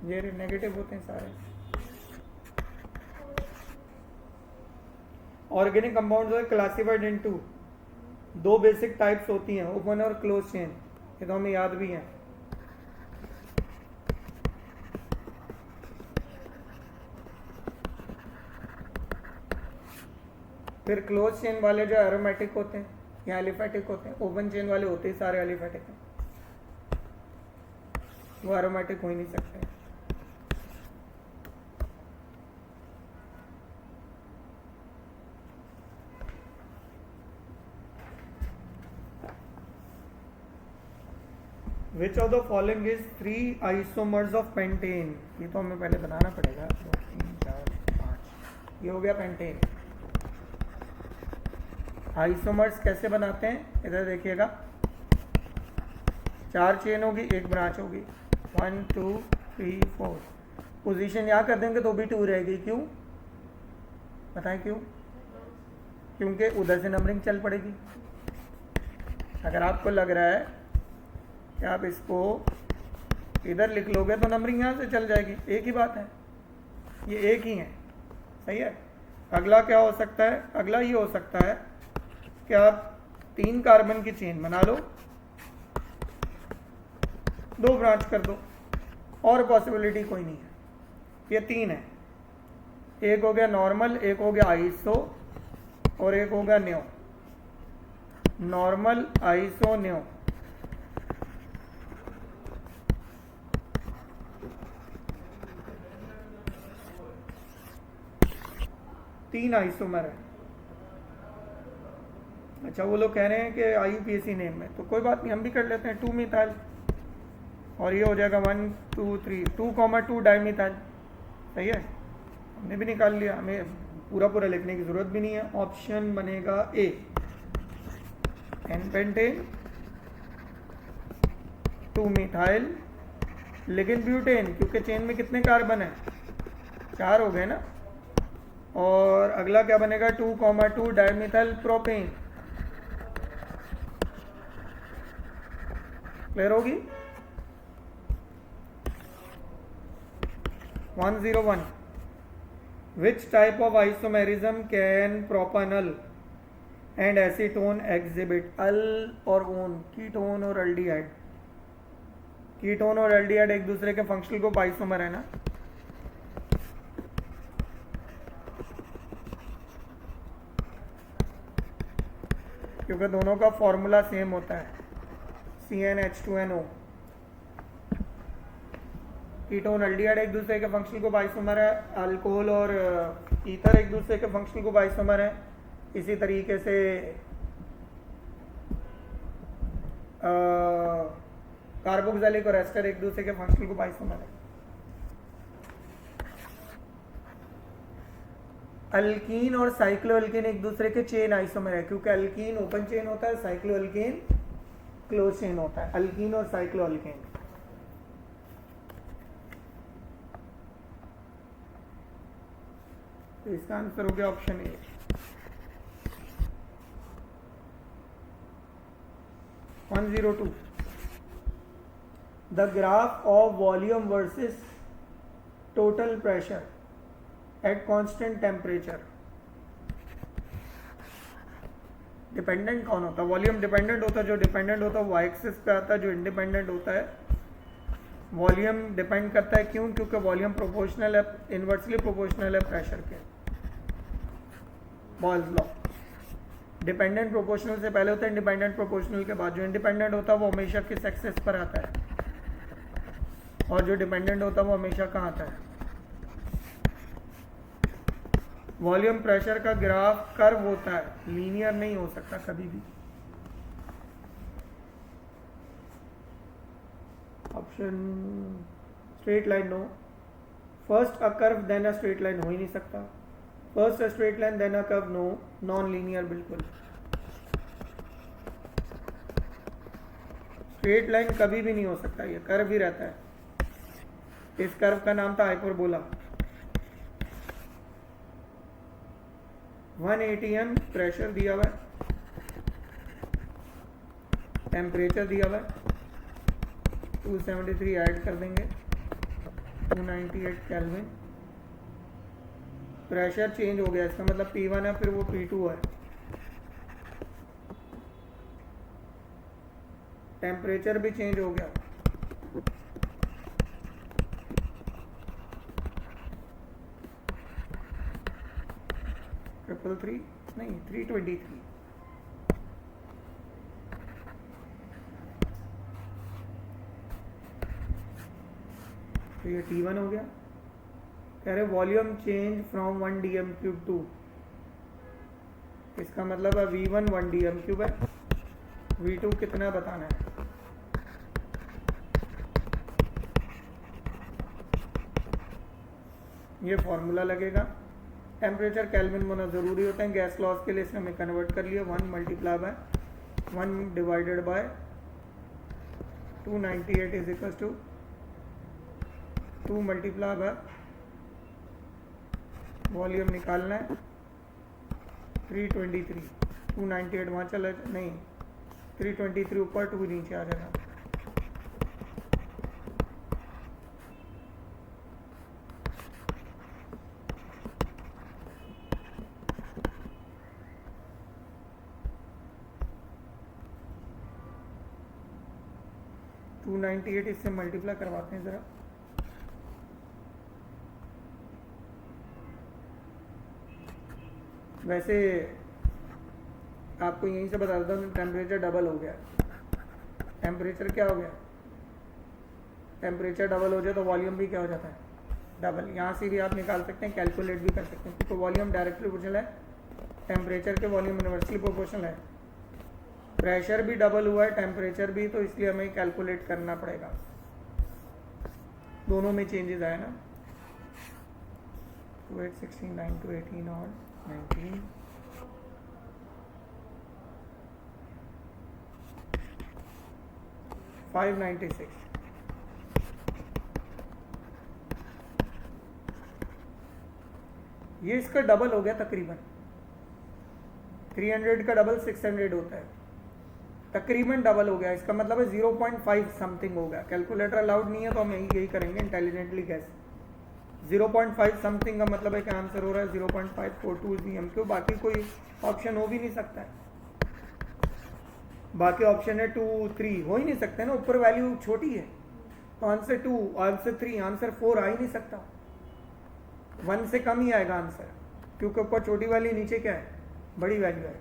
A: ये नेगेटिव होते हैं सारे। Organic compounds are classified into 2 basic types होती हैं, ओपन और क्लोज चेन। ये तो हमें याद भी है। फिर क्लोज चेन वाले जो एरोमेटिक होते हैं या एलिफेटिक होते हैं, ओपन चेन वाले होते ही सारे एलिफेटिक हैं, वो एरोमेटिक हो ही नहीं सकते। Which of the following is 3 isomers of pentane? ये तो हमें पहले बनाना पड़ेगा। 2 3 4 5, ये हो गया पेंटेन। आइसोमर्स कैसे बनाते हैं इधर देखिएगा। 4 चेन होगी, 1 ब्रांच होगी, 1 2 3 4। पोजीशन यहाँ कर देंगे तो भी 2 रहेगी। क्यों बताएं क्यों? क्योंकि उधर से नंबरिंग चल पड़ेगी। अगर आपको लग रहा है कि आप इसको इधर लिख लोगे तो नंबरिंग यहाँ से चल जाएगी, एक ही बात है, ये एक ही है। सही है। अगला क्या हो सकता है? अगला ये हो सकता है कि आप 3 कार्बन की चेन बना लो, 2 ब्रांच कर दो, और पॉसिबिलिटी कोई नहीं है। ये 3 है, एक हो गया नॉर्मल, एक हो गया आइसो और एक हो गया न्यो। Normal, iso, न्यो। तीन आइसोमर है। अच्छा, वो लोग कह रहे हैं कि IUPAC नेम में, तो कोई बात नहीं, हम भी कर लेते हैं 2 मिथाइल और ये हो जाएगा 1 2 3 2,2 डाइमिथाइल। सही है, हमने भी निकाल लिया, हमें पूरा पूरा लिखने की जरूरत भी नहीं है। ऑप्शन बनेगा ए, एन पेंटेन 2 मिथाइल, लेकिन ब्यूटेन, क्योंकि चेन में कितने कार्बन है, 4 हो गए ना। और अगला क्या बनेगा, 2,2 डाइमिथाइल प्रोपेन। क्लियर होगी। 101, which type of isomerism can propanol and acetone exhibit? अल और ओन, कीटोन और एल्डिहाइड। कीटोन और एल्डिहाइड एक दूसरे के फंक्शनल ग्रुप आइसोमर है ना। क्योंकि दोनों का फॉर्मूला सेम होता है, CnH2NO। कीटोन एल्डिहाइड एक दूसरे के फंक्शनल ग्रुप आइसोमर है, अल्कोहल और ईथर एक दूसरे के फंक्शनल ग्रुप आइसोमर है। इसी तरीके से कार्बोक्सिलिक और एस्टर एक दूसरे के फंक्शनल ग्रुप आइसोमर है। अल्कीन और साइक्लोअल्केन एक दूसरे के चेन आइसोमर है, क्योंकि अल्कीन ओपन चेन होता है, साइक्लोअल्केन क्लोज चेन होता है। अल्कीन और साइक्लोअल्केन। तो इसका आंसर हो गया option A. (102) the graph of volume versus total pressure at constant temperature. Dependent कौन होता है? वॉल्यूम डिपेंडेंट होता है, जो डिपेंडेंट होता है वो वाई एक्सिस पे आता है, जो इंडिपेंडेंट होता है वॉल्यूम डिपेंड करता है। क्यों? क्योंकि वॉल्यूम प्रोपोर्शनल है, इनवर्सली प्रोपोर्शनल है प्रेशर के। Boyle's law. डिपेंडेंट प्रोपोर्शनल से पहले होता है, इंडिपेंडेंट प्रोपोर्शनल के बाद। जो इंडिपेंडेंट होता है वो हमेशा किस एक्सिस पर आता है, और जो डिपेंडेंट होता है वो हमेशा कहाँ आता है? वॉल्यूम प्रेशर का ग्राफ कर्व होता है, लीनियर नहीं हो सकता कभी भी। Option straight line no. First a curve then a straight line हो ही नहीं सकता। First a straight line then a curve no. Non linear बिल्कुल। स्ट्रेट लाइन कभी भी नहीं हो सकता, ये कर्व ही रहता है। इस कर्व का नाम था हाइपरबोला। 180 m प्रेशर दिया हुआ है, टेम्परेचर दिया हुआ है, 273 ऐड कर देंगे, 298 केल्विन। प्रेशर चेंज हो गया, इसका मतलब P1 है, फिर वो P2 है। टेम्परेचर भी चेंज हो गया, ट्रिपल थ्री नहीं 323। तो ये T1 हो गया। कह रहे volume change from 1 dm³ to, इसका मतलब है V1 1 dm³ है, V2 कितना बताना है। ये फॉर्मूला लगेगा। टेम्परेचर केल्विन में होना ज़रूरी होता है, गैस लॉस के लिए इसने हमें कन्वर्ट कर लिया। 1 multiply by 1 divided by 298 is equal to 2 multiply by volume निकालना है 323। 298 वहाँ चला नहीं, 323 ऊपर 2 नीचे आ जाएगा। इससे मल्टीप्लाई करवाते हैं ज़रा। वैसे आपको यहीं से बता देता हूँ, टेम्परेचर डबल हो गया। टेम्परेचर क्या हो गया? टेम्परेचर डबल हो जाए तो वॉल्यूम भी क्या हो जाता है? डबल। यहाँ से भी आप निकाल सकते हैं, कैलकुलेट भी कर सकते हैं, क्योंकि वॉल्यूम डायरेक्टली प्रोपोर्शनल है टेम्परेचर के, वॉल्यूम इनवर्सली प्रोपोर्शनल है। प्रेशर भी डबल हुआ है, टेम्परेचर भी, तो इसलिए हमें कैलकुलेट करना पड़ेगा। दोनों में चेंजेस आए ना। 2 8 16 9 to 18 और 19 596। ये इसका डबल हो गया तकरीबन। 300 का डबल 600 होता है, तकरीबन डबल हो गया। इसका मतलब है 0.5 समथिंग हो गया। कैलकुलेटर अलाउड नहीं है तो हम यही करेंगे, इंटेलिजेंटली गैस। 0.5 समथिंग का मतलब है कि आंसर हो रहा है 0.542 जीएम। क्यों? बाकी कोई ऑप्शन हो भी नहीं सकता है। बाकी ऑप्शन है 2 3, हो ही नहीं सकते ना, ऊपर वैल्यू छोटी है। तो आंसर 2, आंसर 3, आंसर 4 आ ही नहीं सकता। 1 से कम ही आएगा आंसर, क्योंकि ऊपर छोटी वाली, नीचे क्या है? बड़ी वैल्यू है।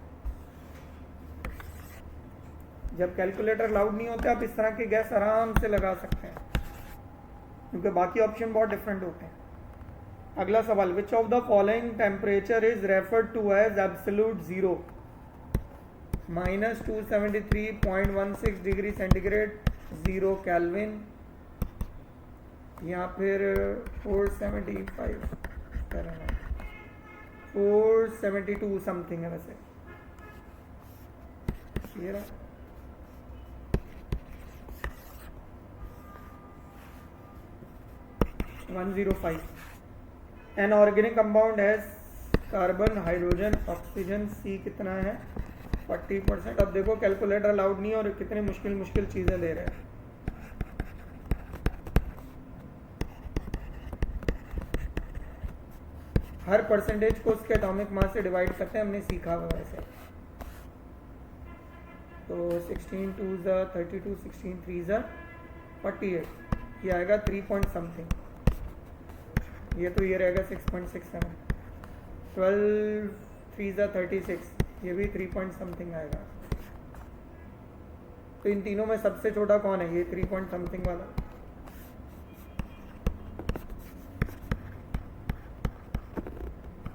A: जब कैलकुलेटर अलाउड नहीं होते आप इस तरह के गैस आराम से लगा सकते हैं, क्योंकि बाकी ऑप्शन बहुत डिफरेंट होते हैं। अगला सवाल, which of the following temperature is referred to as absolute zero? -273.16 degree centigrade, 0 kelvin, या फिर 475 472 समथिंग है वैसे ये रहा। एन ऑर्गेनिक कंपाउंड है कार्बन, हाइड्रोजन, ऑक्सीजन, सी कितना है? 40%। अब देखो कैलकुलेटर अलाउड नहीं है और कितनी मुश्किल मुश्किल चीजें दे रहे हैं। हर परसेंटेज को उसके एटॉमिक मास से डिवाइड करते हैं, हमने सीखा हुआ वैसे। तो 16 2 32, 16 3 48, ये आएगा 3 पॉइंट समथिंग। ये तो ये रहेगा 6.67। 12 3 36, ये भी 3 पॉइंट समथिंग आएगा। तो इन तीनों में सबसे छोटा कौन है? ये 3 पॉइंट समथिंग वाला।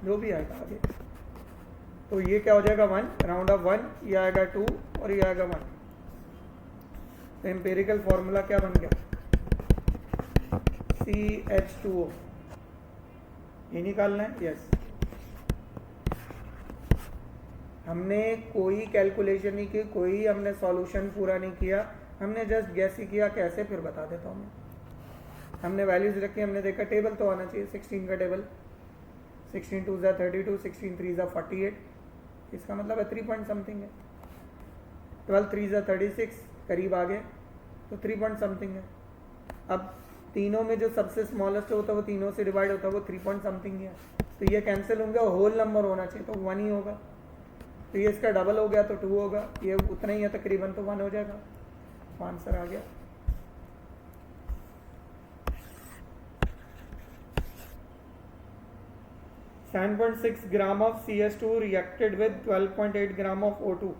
A: जो भी आएगा आगे। तो ये क्या हो जाएगा? 1, राउंड ऑफ 1, ये आएगा 2 और ये आएगा 1। तो एम्पेरिकल फॉर्मूला क्या बन गया? CH2O। ये निकालना है। यस, हमने कोई कैलकुलेशन नहीं की, कोई हमने सॉल्यूशन पूरा नहीं किया, हमने जस्ट गैस ही किया। कैसे? फिर बता देता हूँ मैं। हमने वैल्यूज रखी, हमने देखा टेबल तो आना चाहिए, 16 का टेबल। 16 2 32, 16 3 48, इसका मतलब है 3 पॉइंट समथिंग है। 12 3 36, करीब आ गए, तो 3 पॉइंट समथिंग है। अब तीनों में जो सबसे स्मॉलेस्ट होता है वो तीनों से डिवाइड होता है, वो 3 पॉइंट समथिंग है। तो ये कैंसिल होंगे और होल नंबर होना चाहिए, तो 1 ही होगा। तो ये इसका डबल हो गया तो 2 होगा, ये उतना ही है तकरीबन, तो 1 हो जाएगा। तो आंसर आ गया। $7.6 gram of CH2 reacted with 12.8 gram of O2.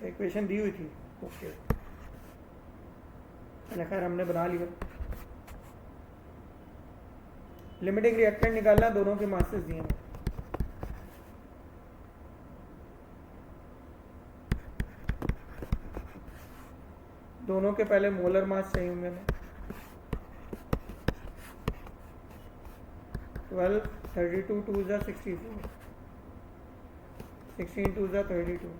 A: Equation दी हुई थी। ओके, खैर हमने बना लिया। लिमिटिंग रिएक्टेंट निकालना, दोनों के मासेस दिए हैं। दोनों के पहले मोलर मास चाहिए होंगे हमें। 12 32 2 64, 16 2 32,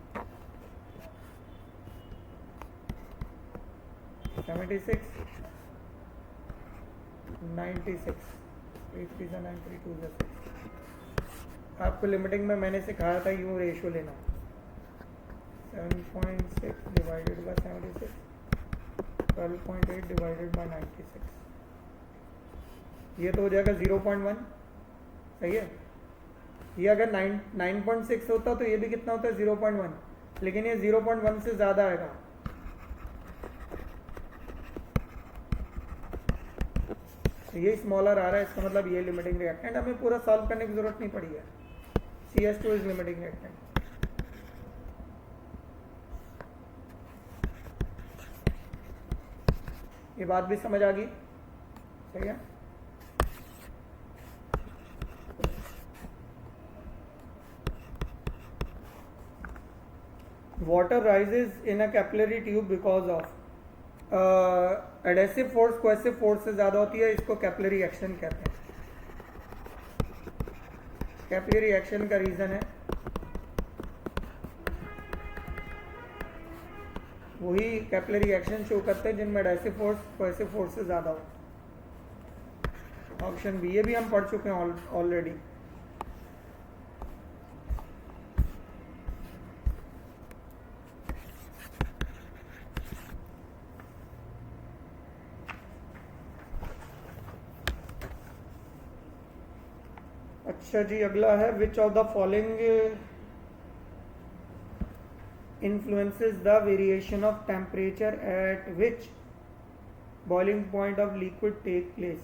A: 76, 96, 8 3 9 3 2 6। आपको लिमिटिंग में मैंने सिखाया था यूँ रेशियो लेना। 7.6 डिवाइडेड बाय 76, 12.8 डिवाइडेड बाय 96, ये तो हो जाएगा 0.1। सही है। ये अगर 9.6 होता तो ये भी कितना होता है? 0.1। लेकिन ये 0.1 से ज़्यादा आएगा, तो ये स्मॉलर आ रहा है, इसका मतलब ये लिमिटिंग रिएक्टेंट, हमें पूरा सॉल्व करने की जरूरत नहीं पड़ी है। CS2 is limiting reactant. ये बात भी समझ आ गई, सही है। Water rises in a capillary tube because of adhesive force cohesive force से ज्यादा होती है, इसको कैपिलरी एक्शन कहते हैं। कैपिलरी एक्शन का रीजन है वही कैपिलरी एक्शन शो करते हैं जिनमें एडेसिव फोर्स कोएसिव फोर्स से ज्यादा हो। ऑप्शन बी, ये भी हम पढ़ चुके हैं ऑलरेडी। अच्छा जी, अगला है which of the following influences the variation of temperature at which boiling point of liquid take place.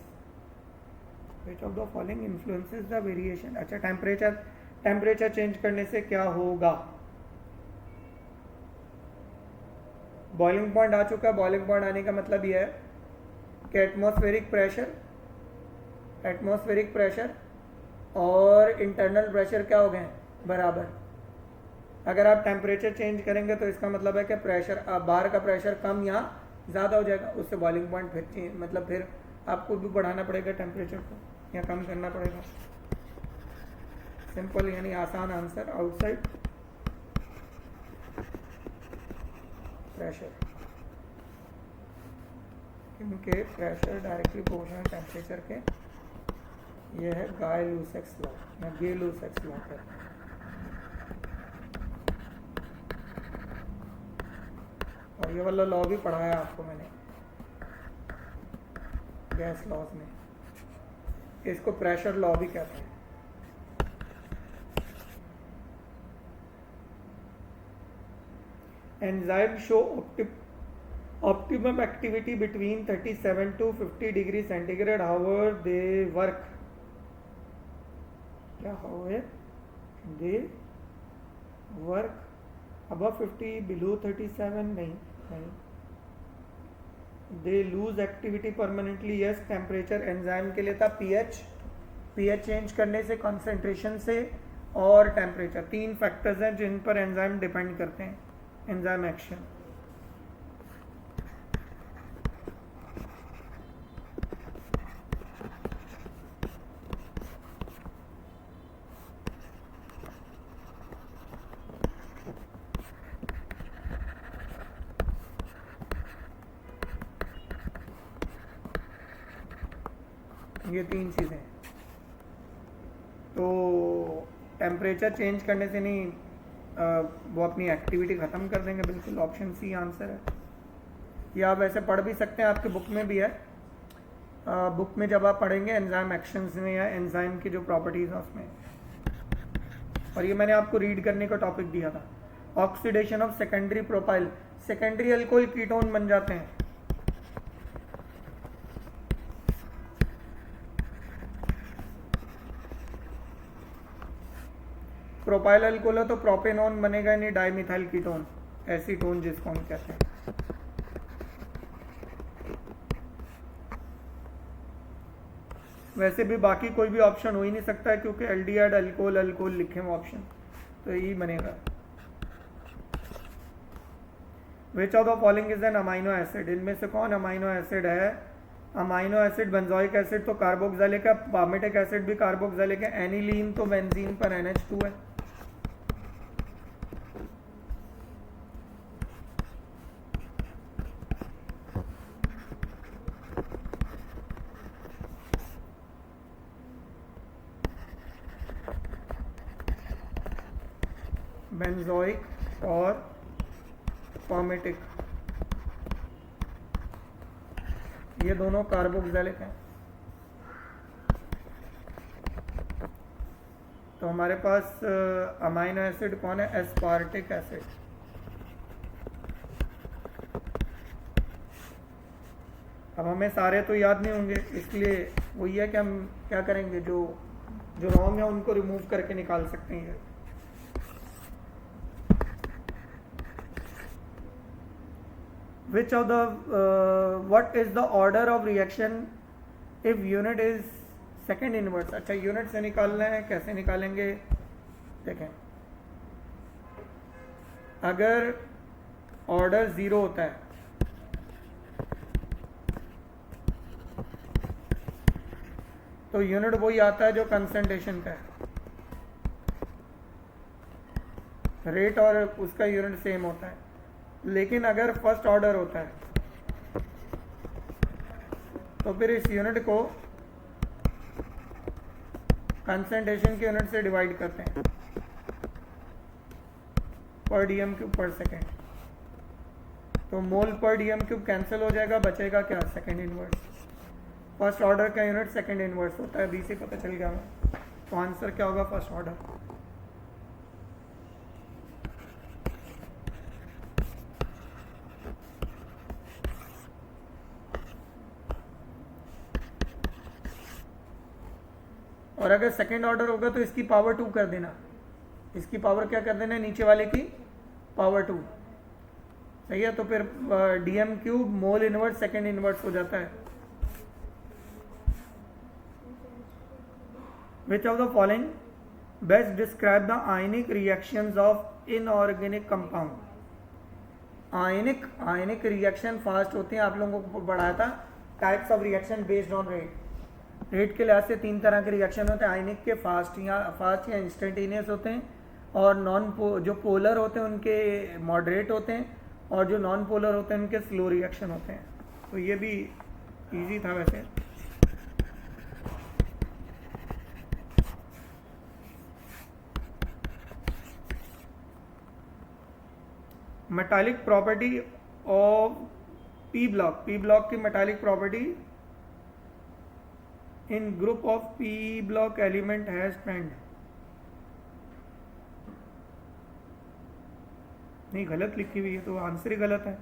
A: Which of the following influences the variation? अच्छा, टेम्परेचर चेंज करने से क्या होगा? बॉइलिंग पॉइंट आ चुका है। बॉइलिंग पॉइंट आने का मतलब यह है कि एटमॉस्फेरिक प्रेशर और इंटरनल प्रेशर क्या हो गए? बराबर। अगर आप टेम्परेचर चेंज करेंगे तो इसका मतलब है कि प्रेशर, बाहर का प्रेशर कम या ज़्यादा हो जाएगा, उससे बॉइलिंग पॉइंट फिर चेंज, मतलब फिर आपको भी बढ़ाना पड़ेगा टेम्परेचर को या कम करना पड़ेगा। सिंपल यानी आसान आंसर, आउटसाइड प्रेशर, क्योंकि प्रेशर डायरेक्टली प्रोपोर्शनल टेम्परेचर के, यह है गाय-लुसाक्स लॉ या गे-लुसाक्स लॉ कहते हैं। और ये वाला लॉ भी पढ़ाया आपको मैंने गैस लॉज में, इसको प्रेशर लॉ भी कहते हैं। Enzyme show optimum activity between 37 to 50 degree centigrade, however they work, क्या however they work above 50, below 37, नहीं, they lose activity permanently, yes. Temperature enzyme के लिए था पीएच चेंज करने से, कंसंट्रेशन से और टेम्परेचर, 3 फैक्टर्स हैं जिन पर एंजाइम डिपेंड करते हैं, एंजाइम एक्शन। ये 3 चीज़ें। तो टेम्परेचर चेंज करने से नहीं, वो अपनी एक्टिविटी ख़त्म कर देंगे, बिल्कुल ऑप्शन सी आंसर है। ये आप ऐसे पढ़ भी सकते हैं, आपके बुक में भी है। बुक में जब आप पढ़ेंगे एंजाइम एक्शंस में या एंजाइम की जो प्रॉपर्टीज़ हैं उसमें, और ये मैंने आपको रीड करने का टॉपिक दिया था। Oxidation of secondary propyl, secondary alcohol ketone बन जाते हैं। प्रोपाइल अल्कोहल है तो प्रोपेनॉन बनेगा, नहीं डाइमिथाइल कीटोन, एसीटोन जिसको हम कहते हैं। वैसे भी बाकी कोई भी ऑप्शन हो ही नहीं सकता है, क्योंकि एल्डिहाइड अल्कोहल लिखे हुए ऑप्शन, तो यही बनेगा। विच of the following is N amino acid, इनमें से कौन अमाइनो एसिड है? अमाइनो एसिड, बेंजोइक एसिड तो कार्बोक्सिलिक है, पामेटिक एसिड भी कार्बोक्सिलिक है, एनिलीन तो बेंजीन पर NH2 है। बेंजोइक और पामेटिक, ये दोनों कार्बोक्सिलिक हैं। तो हमारे पास अमाइनो एसिड कौन है? Aspartic acid. अब अब हमें सारे तो याद नहीं होंगे, इसलिए वही है कि हम क्या करेंगे, जो जो रॉन्ग है उनको रिमूव करके निकाल सकते हैं। विच of the what is the order of reaction if unit is second inverse. अच्छा, यूनिट से निकालना है, कैसे निकालेंगे देखें। अगर ऑर्डर 0 होता है तो यूनिट वही आता है जो कंसंट्रेशन का है, रेट और उसका यूनिट सेम होता है। लेकिन अगर फर्स्ट ऑर्डर होता है तो फिर इस यूनिट को कंसंट्रेशन के यूनिट से डिवाइड करते हैं, पर डीएम क्यूब पर सेकेंड। तो मोल पर डीएम क्यूब कैंसिल हो जाएगा, बचेगा क्या, सेकेंड इनवर्स। फर्स्ट ऑर्डर का यूनिट सेकेंड इनवर्स होता है, बी से पता चल गया हमें। तो आंसर क्या होगा, फर्स्ट ऑर्डर। और अगर सेकेंड ऑर्डर होगा तो इसकी पावर 2 कर देना, इसकी पावर क्या कर देना, नीचे वाले की पावर 2, सही है। तो फिर DM cube mole inverse second inverse हो जाता है। Which of the following best describe the ionic reactions of inorganic compound? Ionic reaction fast होते हैं, आप लोगों को पढ़ाया था types of reaction based on rate. Rate के लिहाज से 3 तरह के रिएक्शन होते हैं, आयनिक के फास्ट या इंस्टेंटेनियस होते हैं, और जो पोलर होते हैं उनके मॉडरेट होते हैं, और जो नॉन पोलर होते हैं उनके स्लो रिएक्शन होते हैं। तो ये भी इजी था वैसे। Metallic property of P block की metallic property in group of P block element has strand. No, गलत लिखी हुई है तो आंसर ही गलत है।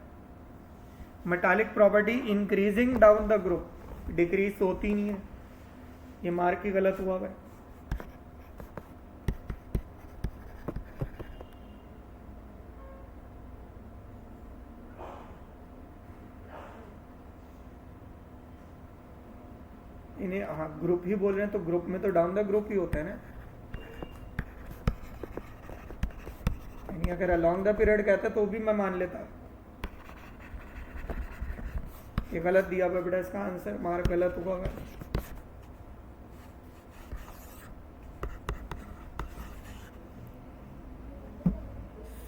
A: Metallic property increasing down the group, decrease होती नहीं है, ये मार्क ही गलत हुआ है। इन्हें हाँ ग्रुप ही बोल रहे हैं, तो ग्रुप में तो डाउन द ग्रुप ही होता है ना, यानी अगर अलोंग द पीरियड कहता तो भी मैं मान लेता। ये गलत दिया हुआ बेटा, इसका आंसर मार्क गलत हुआ है।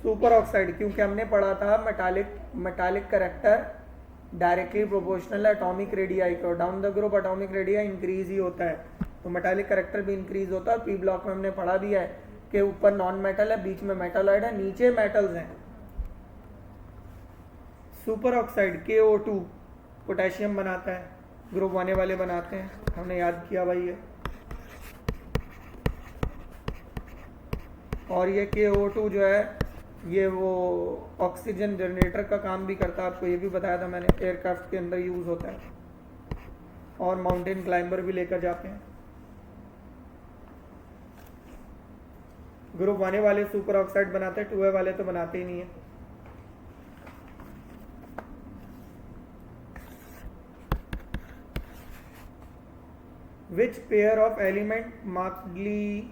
A: सुपर ऑक्साइड, क्योंकि हमने पढ़ा था मेटालिक करेक्टर डायरेक्टली प्रोपोर्शनल है एटॉमिक रेडियाई को, down the group atomic radii increase ही होता है, तो मेटालिक करेक्टर भी इंक्रीज होता है। पी ब्लॉक में हमने पढ़ा भी है कि ऊपर नॉन मेटल है, बीच में मेटालॉइड है, नीचे मेटल्स हैं। सुपर ऑक्साइड KO2 पोटेशियम बनाता है, ग्रुप 1 वाले बनाते हैं, हमने याद किया भाई ये। और ये KO2 जो है ये वो ऑक्सीजन जनरेटर का काम भी करता है, आपको ये भी बताया था मैंने, एयरक्राफ्ट के अंदर यूज होता है, और माउंटेन क्लाइंबर भी लेकर जाते हैं। ग्रुप 1 वाले सुपर ऑक्साइड बनाते हैं, 2A वाले तो बनाते ही नहीं है। Which pair of element markedly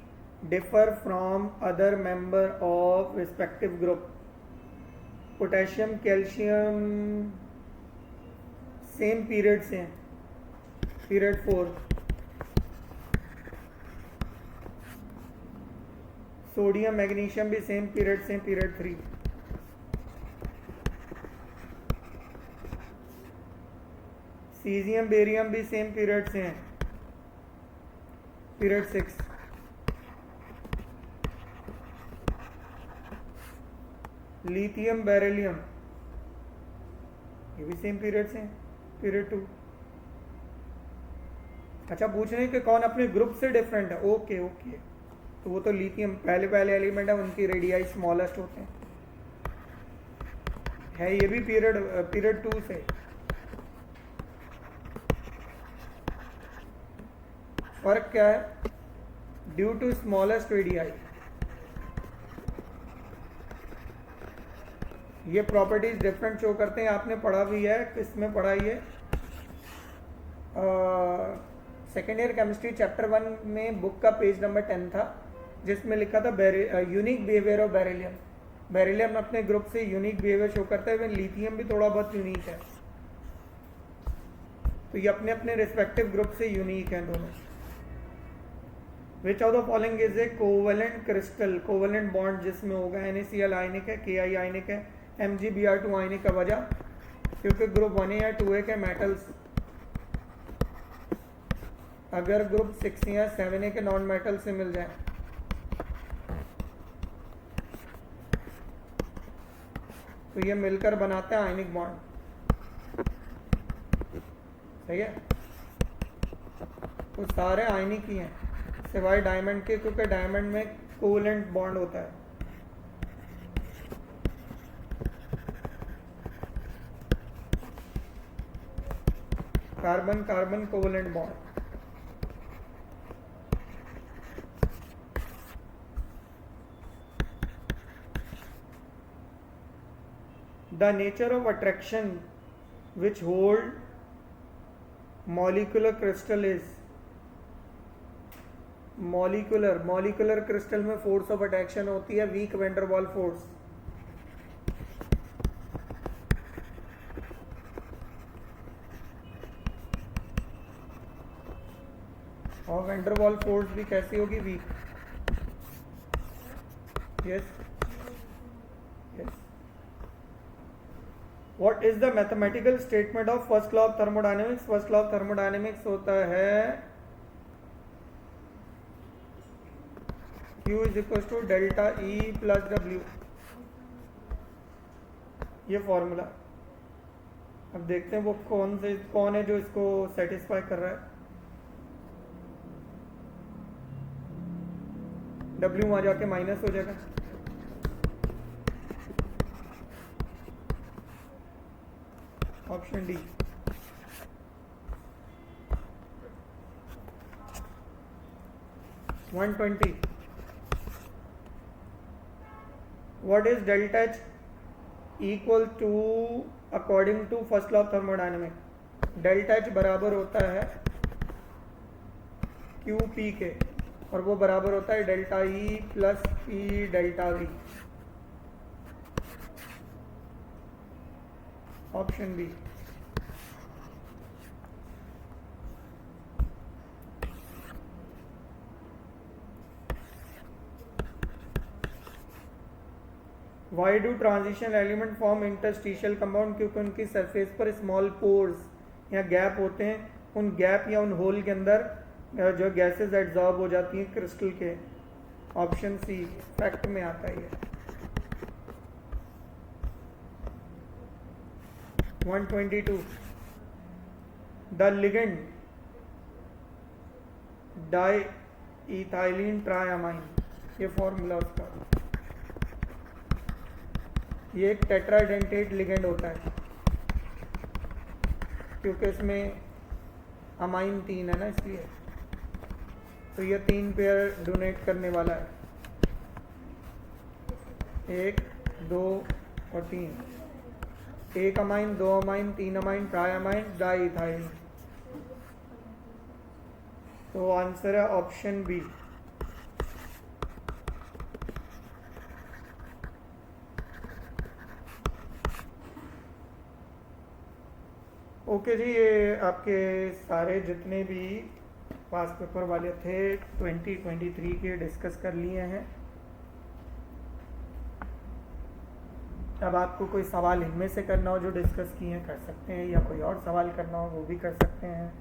A: differ from other member of respective group? Potassium calcium same period से हैं, पीरियड 4। सोडियम मैग्नीशियम भी सेम पीरियड से, पीरियड 3। सीजियम बेरियम भी सेम पीरियड से हैं, पीरियड 6। लिथियम बेरिलियम ये भी सेम पीरियड से हैं, पीरियड 2। अच्छा, पूछ रहे हैं कि कौन अपने ग्रुप से डिफरेंट है। ओके ओके, तो वो तो लिथियम पहले एलिमेंट है, उनकी रेडियाई स्मॉलेस्ट होते हैं, है ये भी पीरियड 2 से। फर्क क्या है? Due to smallest radii. ये प्रॉपर्टीज डिफरेंट शो करते हैं, आपने पढ़ा भी है, किसमें पढ़ा ये? सेकेंड ईयर केमिस्ट्री चैप्टर 1 में बुक का पेज नंबर 10 था, जिसमें लिखा था unique behaviour of beryllium. Beryllium अपने ग्रुप से यूनिक बिहेवियर शो करता है, लिथियम भी थोड़ा बहुत यूनिक है, तो ये अपने अपने रिस्पेक्टिव ग्रुप से यूनिक हैं दोनों। विच of the following is a covalent crystal? Covalent bond जिसमें होगा NaCl आयनिक है, Ki आयनिक है, Mg-Br2 आयनिक का वजह क्योंकि ग्रुप 1A या 2A के मेटल्स अगर ग्रुप 6 या 7A के नॉन मेटल से मिल जाए तो ये मिलकर बनाते हैं आयनिक बॉन्ड। सही है, तो सारे आयनिक ही हैं सिवाय डायमंड के, क्योंकि डायमंड में कोवेलेंट बॉन्ड होता है। Carbon carbon covalent bond. The nature of attraction which hold molecular crystal is molecular crystal में force of attraction होती है weak van der Waals force। और van der Waals force भी कैसी होगी? weak। yes yes। What is the mathematical statement of first law of thermodynamics? First law of thermodynamics होता है Q is equals to delta E plus W। ये formula. अब देखते हैं वो कौन है जो इसको सेटिस्फाई कर रहा है। W वहां जाके माइनस हो जाएगा, option D. What is delta H equal to according to first law of thermodynamics? Delta H बराबर होता है QP के, और वो बराबर होता है delta E plus P delta V। Option B. Why do transition element form interstitial compound? क्योंकि उनकी सरफेस पर स्मॉल पोर्स या गैप होते हैं, उन गैप या उन होल के अंदर जो गैसेस एब्जॉर्ब हो जाती हैं क्रिस्टल के। ऑप्शन सी फैक्ट में आता है ये। 122 द लिगेंड डाइइथाइलिन ट्राइअमाइन, ये फॉर्मूला उसका। ये एक टेट्राडेंटेट लिगेंड होता है क्योंकि इसमें अमाइन 3 है ना, इसलिए तो ये 3 पेयर डोनेट करने वाला है, 1 2 और 3। 1 अमाइन, 2 अमाइन, 3 अमाइन, ट्राइअमाइन, डाइइथाइलिन। तो आंसर है ऑप्शन बी। ओके जी, ये आपके सारे जितने भी पास पेपर वाले थे 2023 के डिस्कस कर लिए हैं। अब आपको कोई सवाल इनमें से करना हो जो डिस्कस किए हैं कर सकते हैं, या कोई और सवाल करना हो वो भी कर सकते हैं।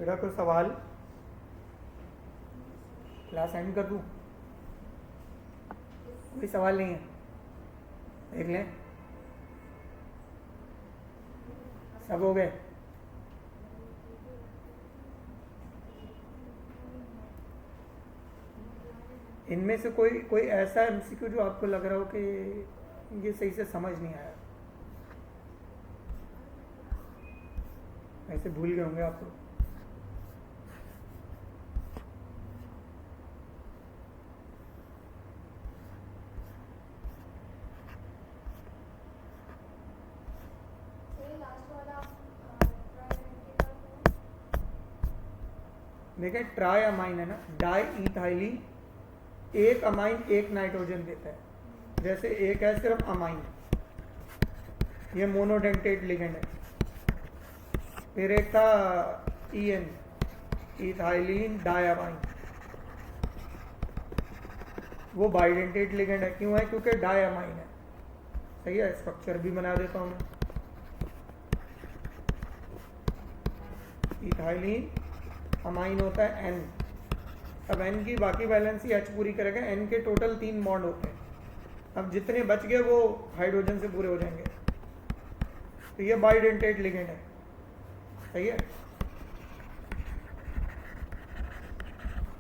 A: बेटा कोई सवाल? क्लास एंड कर दूँ? कोई सवाल नहीं है? देख लें, सब हो गए? इनमें से कोई कोई ऐसा एमसीक्यू जो आपको लग रहा हो कि ये सही से समझ नहीं आया, ऐसे भूल गए होंगे आप लोग?
B: ये लास्ट वाला ट्राइडेंटिटी
A: देखें, ट्राई अमाइन है ना, डाई इथाइलिन, एक अमाइन एक नाइट्रोजन देता है। जैसे एक है सिर्फ अमाइन, ये मोनोडेंटेट लिगेंड है। फिर एक था ईएन, इथाइलिन डायअमाइन, वो बाइडेंटेट लिगेंड है। क्यों है? क्योंकि डायअमाइन है। सही है, स्ट्रक्चर भी बना देता हूँ मैं। इथाइलिन अमाइन होता है एन। अब एन की बाकी वैलेंसी एच पूरी करेगा। एन के टोटल 3 बॉन्ड होते हैं। अब जितने बच गए वो हाइड्रोजन से पूरे हो जाएंगे। तो ये बाइडेंटेट लिगेंड है। सही है।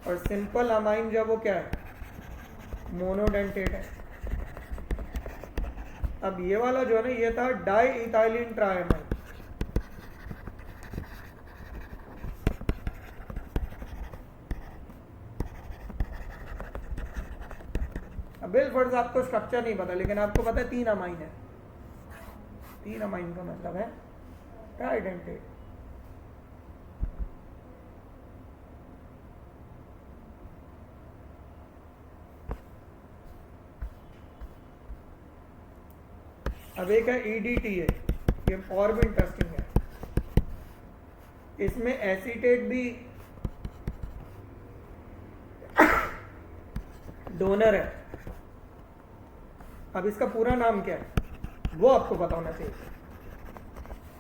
A: और सिंपल अमाइन जब वो क्या है? मोनोडेंटेट है। अब ये वाला जो है ना, ये था डाई इथाइलिन ट्राइअमाइन। अब बिलफर्ज आपको स्ट्रक्चर नहीं पता, लेकिन आपको पता है 3 अमाइन है। 3 अमाइन का मतलब है ट्राइडेंटेट। अब एक है EDTA, ये और भी इंटरेस्टिंग है। इसमें एसीटेट भी डोनर है। अब इसका पूरा नाम क्या है वो आपको पता होना चाहिए।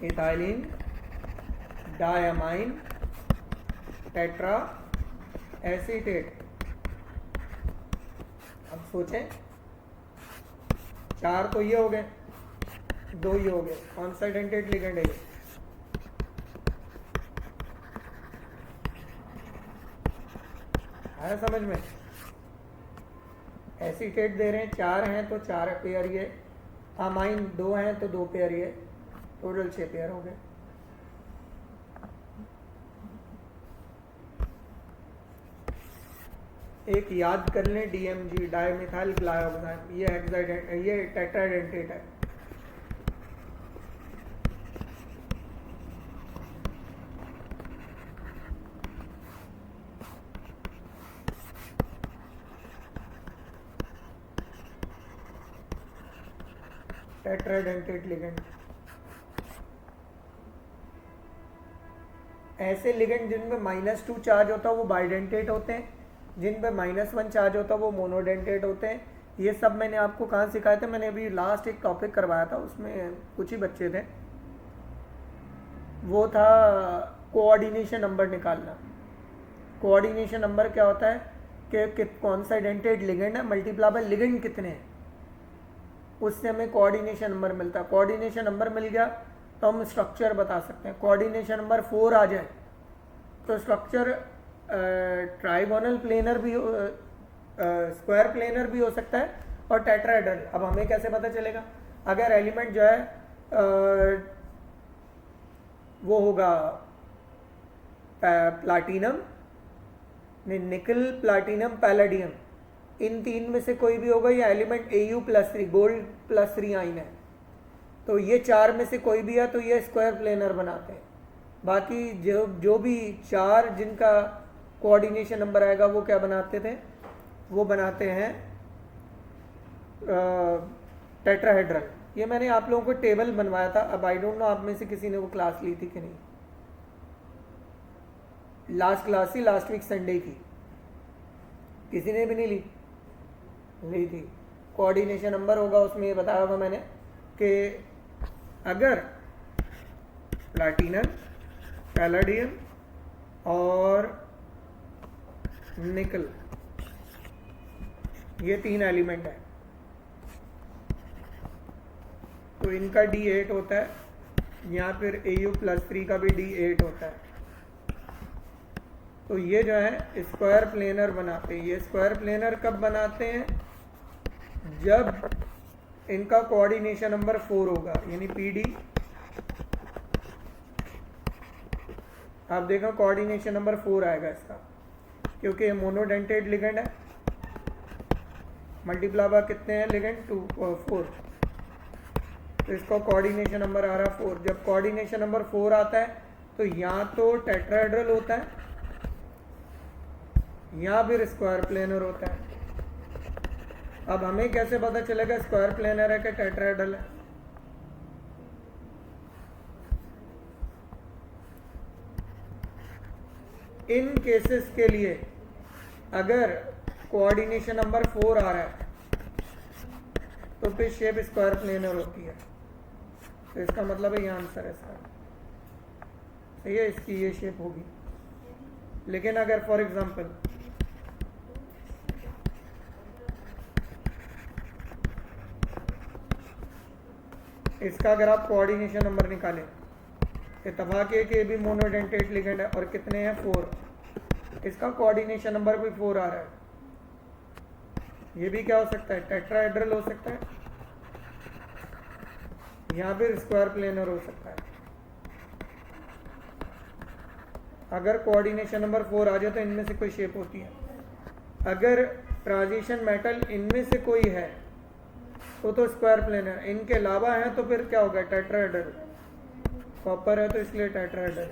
A: Ethylene diamine tetra acetate. अब सोचें, 4 तो ये हो गए, 2 ये हो गए। कौन सा डेंटेट लिगेंड है ये? आया समझ में? एसीटेट दे रहे हैं, 4 हैं तो 4 पेयर ये। अमाइन 2 हैं तो 2 पेयर ये। टोटल 6 पेयर हो गए। एक याद कर लें, DMG डायमिथाइल ग्लाइकोसाइड, ये टेट्राडेंटेट है। Tetradentate ligand. ऐसे लिगेंड जिनमें -2 चार्ज होता है वो बाइडेंटेट होते हैं, जिन पे -1 चार्ज होता है वो मोनोडेंटेट होते हैं। ये सब मैंने आपको कहाँ सिखाए थे? मैंने अभी लास्ट एक टॉपिक करवाया था, उसमें कुछ ही बच्चे थे। वो था कोऑर्डिनेशन नंबर निकालना। कोऑर्डिनेशन नंबर क्या होता है कि कौन सा डेंटेट लिगेंड है मल्टीप्लाई बाय लिगेंड कितने हैं, उससे हमें कोऑर्डिनेशन नंबर मिलता है। कोऑर्डिनेशन नंबर मिल गया तो हम स्ट्रक्चर बता सकते हैं। कोऑर्डिनेशन नंबर 4 आ जाए तो स्ट्रक्चर ट्राइगोनल प्लेनर भी, स्क्वायर प्लेनर भी हो सकता है, और टेट्राहेड्रल। अब हमें कैसे पता चलेगा? अगर एलिमेंट जो है वो होगा प्लाटिनम, निकल, प्लाटिनम, पैलेडियम, इन 3 में से कोई भी होगा। ये एलिमेंट Au+3 गोल्ड +3 आइन है, तो ये 4 में से कोई भी है तो ये स्क्वायर प्लेनर बनाते हैं। बाकी जो भी 4 जिनका कोऑर्डिनेशन नंबर आएगा वो क्या बनाते थे? वो बनाते हैं टेट्राहेड्रल। ये मैंने आप लोगों को टेबल बनवाया था। अब आई डोंट नो आप में से किसी ने वो क्लास ली थी कि नहीं। लास्ट क्लास थी, लास्ट वीक संडे की। किसी ने भी नहीं ली थी। कोऑर्डिनेशन नंबर होगा, उसमें ये बताया होगा मैंने कि अगर प्लैटिनम, पैलेडियम, और निकल, ये 3 एलिमेंट है, तो इनका D8 होता है, यहाँ फिर Au+3 का भी D8 होता है। तो ये जो है स्क्वायर प्लेनर बनाते हैं। ये स्क्वायर प्लेनर कब बनाते हैं? जब इनका कोऑर्डिनेशन नंबर 4 होगा, यानी PD। आप देखो कोऑर्डिनेशन नंबर 4 आएगा इसका, क्योंकि ये मोनोडेंटेड लिगेंड है। मल्टीप्लाई बाय कितने हैं लिगेंड? 4, तो इसका कोऑर्डिनेशन नंबर आ रहा 4। जब कोऑर्डिनेशन नंबर 4 आता है तो या तो टेट्राहेड्रल होता है या फिर स्क्वायर प्लेनर होता है। अब हमें कैसे पता चलेगा स्क्वायर प्लेनर है कि टेट्राहेड्रल है? इन केसेस के लिए अगर कोऑर्डिनेशन नंबर 4 आ रहा है तो फिर शेप स्क्वायर प्लेनर होती है। तो इसका मतलब है ये आंसर है इसका, सही है, इसकी ये शेप होगी। लेकिन अगर फॉर एग्जांपल इसका अगर आप कोऑर्डिनेशन नंबर निकालें, इत्तेफाक है कि ये भी मोनोडेंटेट लिगेंड है और कितने हैं? 4। इसका कोऑर्डिनेशन नंबर भी 4 आ रहा है। ये भी क्या हो सकता है? टेट्राहेड्रल हो सकता है या फिर स्क्वायर प्लेनर हो सकता है। अगर कोऑर्डिनेशन नंबर 4 आ जाए तो इनमें से कोई शेप होती है। अगर ट्रांजिशन मेटल इनमें से कोई है तो स्क्वायर प्लेनर, इनके अलावा है तो फिर क्या होगा? टेट्राहेड्रल। कॉपर है तो इसलिए टेट्राहेड्रल।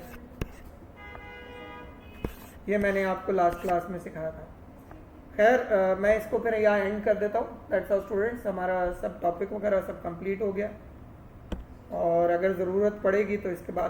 A: ये मैंने आपको लास्ट क्लास में सिखाया था। खैर मैं इसको फिर यहाँ एंड कर देता हूँ। दैट्स ऑल स्टूडेंट्स, हमारा सब टॉपिक वगैरह सब कंप्लीट हो गया, और अगर ज़रूरत पड़ेगी तो इसके बाद